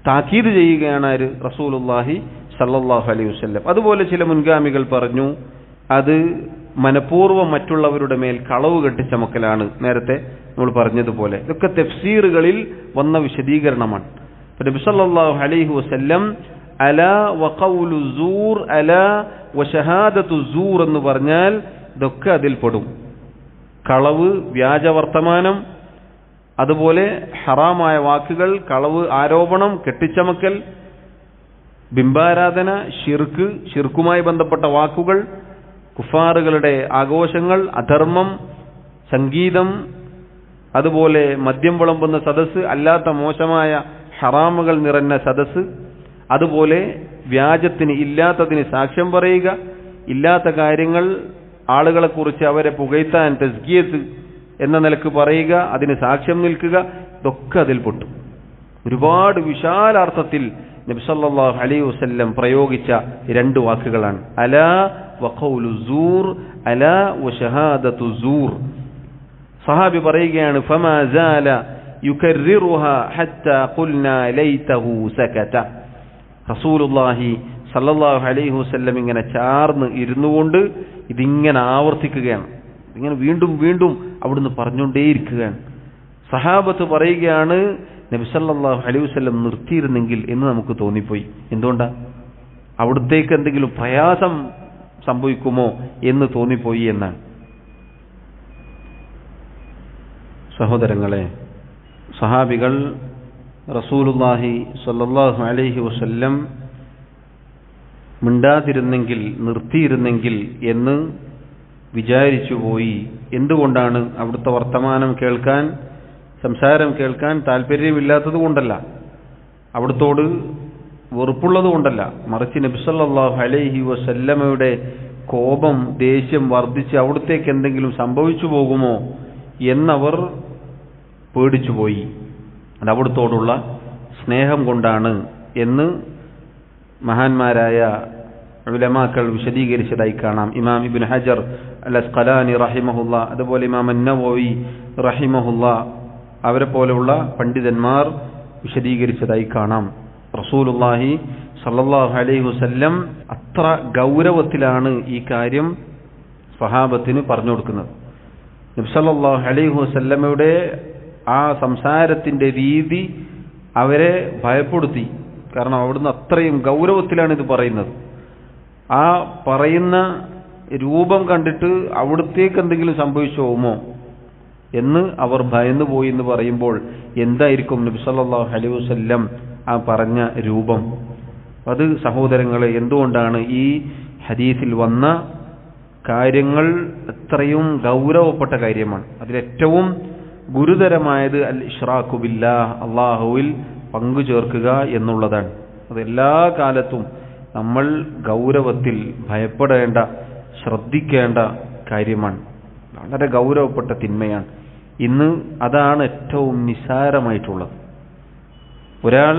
താക്കീത് ചെയ്യുകയാണ് റസൂലുള്ളാഹി സല്ലല്ലാഹു അലൈഹി വസല്ലം. അതുപോലെ ചില മുൻഗാമികൾ പറഞ്ഞു അത് മനഃപൂർവ്വം മറ്റുള്ളവരുടെ മേൽ കളവ് കെട്ടിച്ചമക്കലാണ്, നേരത്തെ നമ്മൾ പറഞ്ഞതുപോലെ. ഇതൊക്കെ തഫ്സീറുകളിൽ വന്ന വിശദീകരണമാണ്. നബി സല്ലല്ലാഹു അലൈഹി വസല്ലം അലാ വഖൗലു സൂർ അലാ വശഹാദത്തു സൂർ എന്ന് പറഞ്ഞാൽ ഇതൊക്കെ അതിൽപ്പെടും. കളവ്, വ്യാജവർത്തമാനം, അതുപോലെ ഹറാമായ വാക്കുകൾ, കളവ്, ആരോപണം, കെട്ടിച്ചമക്കൽ, ബിംബാരാധന, ഷിർക്ക്, ഷിർക്കുമായി ബന്ധപ്പെട്ട വാക്കുകൾ, കുഫാറുകളുടെ ആഘോഷങ്ങൾ, അധർമ്മം, സംഗീതം, അതുപോലെ മദ്യം വിളമ്പുന്ന സദസ്സ്, അല്ലാത്ത മോശമായ ഹറാമുകൾ നിറഞ്ഞ സദസ്സ്, അതുപോലെ വ്യാജത്തിന്, ഇല്ലാത്തതിന് സാക്ഷ്യം പറയുക, ഇല്ലാത്ത കാര്യങ്ങൾ ആളുകളെക്കുറിച്ച് അവരെ പുകഴ്ത്താൻ തസ്കിയത്ത് എന്ന നിലക്ക് പറയുക, അതിന് സാക്ഷ്യം നിൽക്കുക, ഇതൊക്കെ അതിൽപ്പെട്ടു. ഒരുപാട് വിശാലാർത്ഥത്തിൽ നബി സല്ലല്ലാഹു അലൈഹി വസല്ലം പ്രയോഗിച്ച രണ്ട് വാക്കുകളാണ് അലാ വഖൗലു സൂർ, അലാ വശഹാദത്തു സൂർ. സഹാബി പറയുകയാണ് ഫമാ സാല യുകർറിറുഹാ ഹത്താ ഖുൽനാ ലൈതഹു സകത. റസൂലുള്ളാഹി സല്ലല്ലാഹു അലൈഹി വസല്ലം ഇങ്ങനെ ചാർന്ന് ഇരുന്നുകൊണ്ട് ഇതിങ്ങനെ ആവർത്തിക്കുകയാണ്. ഇങ്ങനെ വീണ്ടും വീണ്ടും അവിടുന്ന് പറഞ്ഞുകൊണ്ടേയിരിക്കുകയാണ്. സഹാബത്ത് പറയുകയാണ് നബി സല്ലല്ലാഹു അലൈഹി വസല്ലം നിർത്തിയിരുന്നെങ്കിൽ എന്ന് നമുക്ക് തോന്നിപ്പോയി. എന്തുകൊണ്ടാ? അവിടത്തേക്ക് എന്തെങ്കിലും പ്രയാസം സംഭവിക്കുമോ എന്ന് തോന്നിപ്പോയി എന്നാണ്. സഹോദരങ്ങളെ, സഹാബികൾ റസൂലുള്ളാഹി സ്വല്ലല്ലാഹു അലൈഹി വസല്ലം മിണ്ടാതിരുന്നെങ്കിൽ, നിർത്തിയിരുന്നെങ്കിൽ എന്ന് വിചാരിച്ചുപോയി. എന്തുകൊണ്ടാണ്? അവിടുത്തെ വർത്തമാനം കേൾക്കാൻ, സംസാരം കേൾക്കാൻ താല്പര്യമില്ലാത്തത് കൊണ്ടല്ല, അവിടുത്തോട് വെറുപ്പുള്ളത് കൊണ്ടല്ല, മറിച്ച് നബി സല്ലല്ലാഹു അലൈഹി വസല്ലമയുടെ കോപം, ദേഷ്യം വർദ്ധിച്ച് അവിടത്തേക്ക് എന്തെങ്കിലും സംഭവിച്ചു പോകുമോ എന്നവർ പേടിച്ചുപോയി. അത് അവിടുത്തോടുള്ള സ്നേഹം കൊണ്ടാണ് എന്ന് മഹാന്മാരായ ഉലമാക്കൾ വിശദീകരിച്ചതായി കാണാം. ഇമാം ഇബ്നു ഹജർ അൽ അസ്ഖലാനി റഹിമഹുല്ല, അതുപോലെ ഇമാം അന്നവവി റഹിമഹുല്ല, അവരെ പോലെയുള്ള പണ്ഡിതന്മാർ വിശദീകരിച്ചതായി കാണാം. റസൂലുള്ളാഹി സല്ലല്ലാഹു അലൈഹി വസല്ലം അത്ര ഗൗരവത്തിലാണ് ഈ കാര്യം സ്വഹാബത്തിന് പറഞ്ഞു കൊടുക്കുന്നത്. നബി സല്ലല്ലാഹു അലൈഹി വസല്ലമയുടെ ആ സംസാരത്തിന്റെ രീതി അവരെ ഭയപ്പെടുത്തി. കാരണം അവിടുന്ന് അത്രയും ഗൗരവത്തിലാണ് ഇത് പറയുന്നത്. ആ പറയുന്ന രൂപം കണ്ടിട്ട് അവിടത്തേക്ക് എന്തെങ്കിലും സംഭവിച്ചു പോകുമോ എന്ന് അവർ ഭയന്നു പോയി എന്ന് പറയുമ്പോൾ എന്തായിരിക്കും നബി സല്ലല്ലാഹു അലൈഹി വസല്ലം ആ പറഞ്ഞ രൂപം? അത് സഹോദരങ്ങളെ, എന്തുകൊണ്ടാണ് ഈ ഹദീസിൽ വന്ന കാര്യങ്ങൾ എത്രയും ഗൗരവപ്പെട്ട കാര്യമാണ്. അതിലേറ്റവും ഗുരുതരമായത് അൽ ഇശ്റാഖു ബില്ലാഹ്, അല്ലാഹുവിൽ പങ്കു ചേർക്കുക എന്നുള്ളതാണ്. അത് എല്ലാ കാലത്തും നമ്മൾ ഗൗരവത്തിൽ ഭയപ്പെടേണ്ട, ശ്രദ്ധിക്കേണ്ട കാര്യമാണ്. വളരെ ഗൗരവപ്പെട്ട തിന്മയാണ്. ഇന്ന് അതാണ് ഏറ്റവും നിസ്സാരമായിട്ടുള്ളത്. ഒരാൾ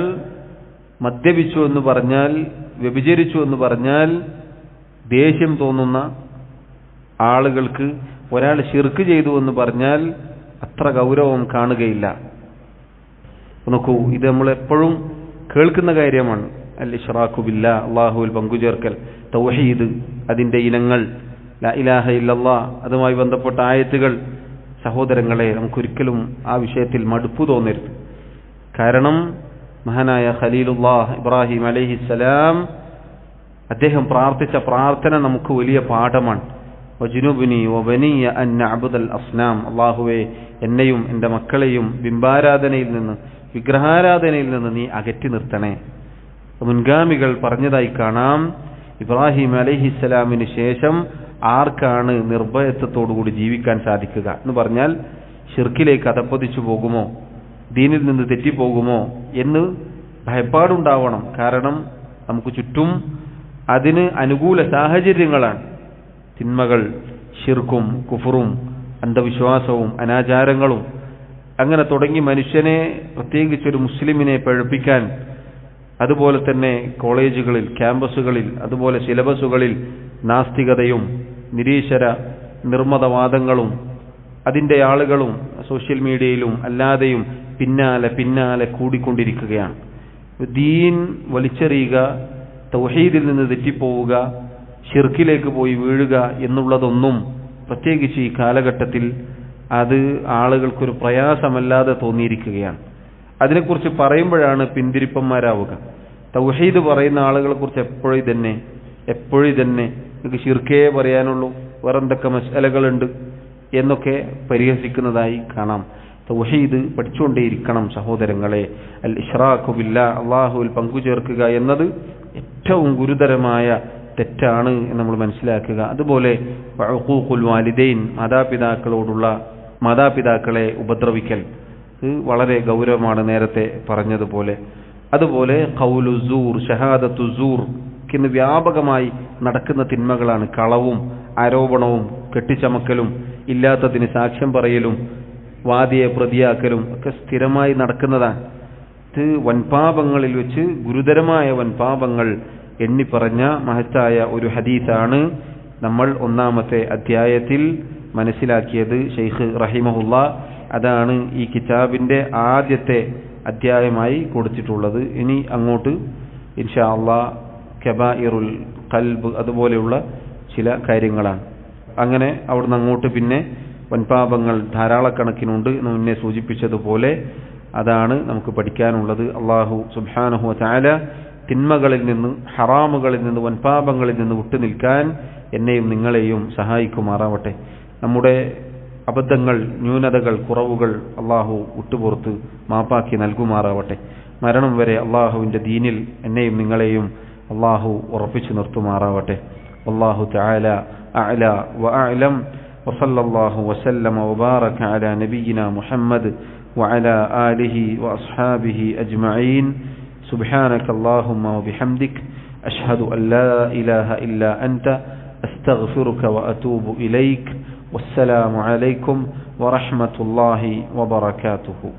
മദ്യപിച്ചു എന്ന് പറഞ്ഞാൽ, വ്യഭിചരിച്ചു എന്ന് പറഞ്ഞാൽ ദേഷ്യം തോന്നുന്ന ആളുകൾക്ക് ഒരാൾ ശിർക്ക് ചെയ്തു എന്ന് പറഞ്ഞാൽ അത്ര ഗൗരവം കാണുകയില്ല. നോക്കൂ, ഇത് നമ്മൾ എപ്പോഴും കേൾക്കുന്ന കാര്യമാണ്. അൽ ഇശ്റാഖു ബില്ലാഹ്, അല്ലാഹുവിൽ പങ്കുചേർക്കൽ, തൗഹീദ്, അതിന്റെ ഇനങ്ങൾ, ലാ ഇലാഹ ഇല്ലല്ലാഹ്, അതുമായി ബന്ധപ്പെട്ട ആയത്തുകൾ. സഹോദരങ്ങളെ, നമുക്കൊരിക്കലും ആ വിഷയത്തിൽ മടുപ്പ് തോന്നരുത്. കാരണം മഹാനായ ഖലീലുല്ലാഹ് ഇബ്രാഹിം അലൈഹിസ്സലാം അദ്ദേഹം പ്രാർത്ഥിച്ച പ്രാർത്ഥന നമുക്ക് വലിയ പാഠമാണ്. വജ്നുബ്നി വബനിയ അൻ നഅ്ബുദൽ അസ്നാം, അല്ലാഹുവേ, എന്നെയും എൻ്റെ മക്കളെയും ബിംബാരാധനയിൽ നിന്ന്, വിഗ്രഹാരാധനയിൽ നിന്ന് നീ അകറ്റി നിർത്തണേ. മുൻഗാമികൾ പറഞ്ഞതായി കാണാം, ഇബ്രാഹിം അലൈഹിസ്സലാമിന് ശേഷം ആർക്കാണ് നിർഭയത്വത്തോടുകൂടി ജീവിക്കാൻ സാധിക്കുക എന്ന് പറഞ്ഞാൽ, ശിർക്കിലേക്ക് അധപ്പതിച്ചു പോകുമോ, ദീനിൽ നിന്ന് തെറ്റിപ്പോകുമോ എന്ന് ഭയപ്പാടുണ്ടാവണം. കാരണം നമുക്ക് ചുറ്റും അതിന് അനുകൂല സാഹചര്യങ്ങളാണ്. തിന്മകൾ, ശിർക്കും കുഫറും അന്ധവിശ്വാസവും അനാചാരങ്ങളും അങ്ങനെ തുടങ്ങി മനുഷ്യനെ, പ്രത്യേകിച്ചൊരു മുസ്ലിമിനെ പഴപ്പിക്കാൻ, അതുപോലെ തന്നെ കോളേജുകളിൽ, ക്യാമ്പസുകളിൽ, അതുപോലെ സിലബസുകളിൽ നാസ്തികതയും നിരീശ്വര നിർമ്മതവാദങ്ങളും അതിൻ്റെ ആളുകളും സോഷ്യൽ മീഡിയയിലും അല്ലാതെയും പിന്നാലെ കൂടിക്കൊണ്ടിരിക്കുകയാണ്. ദീൻ വലിച്ചെറിയുക, തൗഹീദിൽ നിന്ന് തെറ്റിപ്പോവുക, ഷിർക്കിലേക്ക് പോയി വീഴുക എന്നുള്ളതൊന്നും പ്രത്യേകിച്ച് ഈ കാലഘട്ടത്തിൽ അത് ആളുകൾക്കൊരു പ്രയാസമല്ലാതെ തോന്നിയിരിക്കുകയാണ്. അതിനെക്കുറിച്ച് പറയുമ്പോഴാണ് പിന്തിരിപ്പന്മാരാവുക. തൗഹീദ് പറയുന്ന ആളുകളെ കുറിച്ച് എപ്പോഴും തന്നെ നിങ്ങൾക്ക് ഷിർക്കേ പറയാനുള്ളൂ, വേറെന്തൊക്കെ മസ്അലകളുണ്ട് എന്നൊക്കെ പരിഹസിക്കുന്നതായി കാണാം. തൗഹീദ് പഠിച്ചുകൊണ്ടേയിരിക്കണം സഹോദരങ്ങളെ. അൽ ഇശ്റാഖു ബില്ലാഹ്, അല്ലാഹുവിൽ പങ്കുചേർക്കുക എന്നത് ഏറ്റവും ഗുരുതരമായ തെറ്റാണ് എന്ന് നമ്മൾ മനസ്സിലാക്കുക. അതുപോലെ ഉഖൂഖുൽ വാലിദൈൻ, മാതാപിതാക്കളെ ഉപദ്രവിക്കൽ, ഇത് വളരെ ഗൗരവമാണ്, നേരത്തെ പറഞ്ഞതുപോലെ. അതുപോലെ ഖൗലു സൂർ, ഷഹാദത്തു സൂർ ഇന്ന് വ്യാപകമായി നടക്കുന്ന തിന്മകളാണ്. കളവും ആരോപണവും കെട്ടിച്ചമക്കലും ഇല്ലാത്തതിന് സാക്ഷ്യം പറയലും വാദിയെ പ്രതിയാക്കലും ഒക്കെ സ്ഥിരമായി നടക്കുന്നതാണ്. ഇത് വൻപാപങ്ങളിൽ വെച്ച് ഗുരുതരമായ വൻപാപങ്ങൾ എണ്ണിപ്പറഞ്ഞ മഹത്തായ ഒരു ഹദീസാണ് നമ്മൾ ഒന്നാമത്തെ അധ്യായത്തിൽ മനസ്സിലാക്കിയത്. ഷെയ്ഖ് റഹിമഹുല്ല അതാണ് ഈ കിതാബിന്റെ ആദ്യത്തെ അധ്യായമായി കൊടുത്തിട്ടുള്ളത്. ഇനി അങ്ങോട്ട് ഇൻഷാ അല്ലാഹ് കബായിറുൽ ഖൽബ് അതുപോലെയുള്ള ചില കാര്യങ്ങളാണ്. അങ്ങനെ അവിടുന്ന് അങ്ങോട്ട് പിന്നെ വൻപാപങ്ങൾ ധാരാളക്കണക്കിനുണ്ട് എന്ന് മുന്നേ സൂചിപ്പിച്ചതുപോലെ അതാണ് നമുക്ക് പഠിക്കാനുള്ളത്. അല്ലാഹു സുബ്ഹാനഹു വ തആല തിന്മകളിൽ നിന്ന്, ഹറാമുകളിൽ നിന്ന്, വൻപാപങ്ങളിൽ നിന്ന് വിട്ടുനിൽക്കാൻ എന്നെയും നിങ്ങളെയും സഹായിക്കുമാറാവട്ടെ. നമ്മുടെ അബദ്ധങ്ങൾ, ന്യൂനതകൾ, കുറവുകൾ അള്ളാഹു വിട്ടുപുറത്ത് മാപ്പാക്കി നൽകുമാറാവട്ടെ. മരണം വരെ അള്ളാഹുവിൻ്റെ ദീനിൽ എന്നെയും നിങ്ങളെയും അള്ളാഹു ഉറപ്പിച്ചു നിർത്തുമാറാവട്ടെ. അല്ലാഹു തആല അഅല വഅഅലം വസല്ലല്ലാഹു വസല്ലമ വബാറക അലാ നബിയിനാ മുഹമ്മദ് വഅലാ ആലിഹി വഅസ്ഹാബിഹി അജ്മഈൻ. സുബ്ഹാനക അല്ലാഹുമ്മ വബിഹംദിക അഷ്ഹദു അൻ ലാ ഇലാഹ ഇല്ലാ അൻത അസ്തഗ്ഫിറുക വഅതൂബു ഇലൈക. വസ്സലാമു അലൈക്കും വറഹ്മത്തുള്ളാഹി വബറകാതുഹു.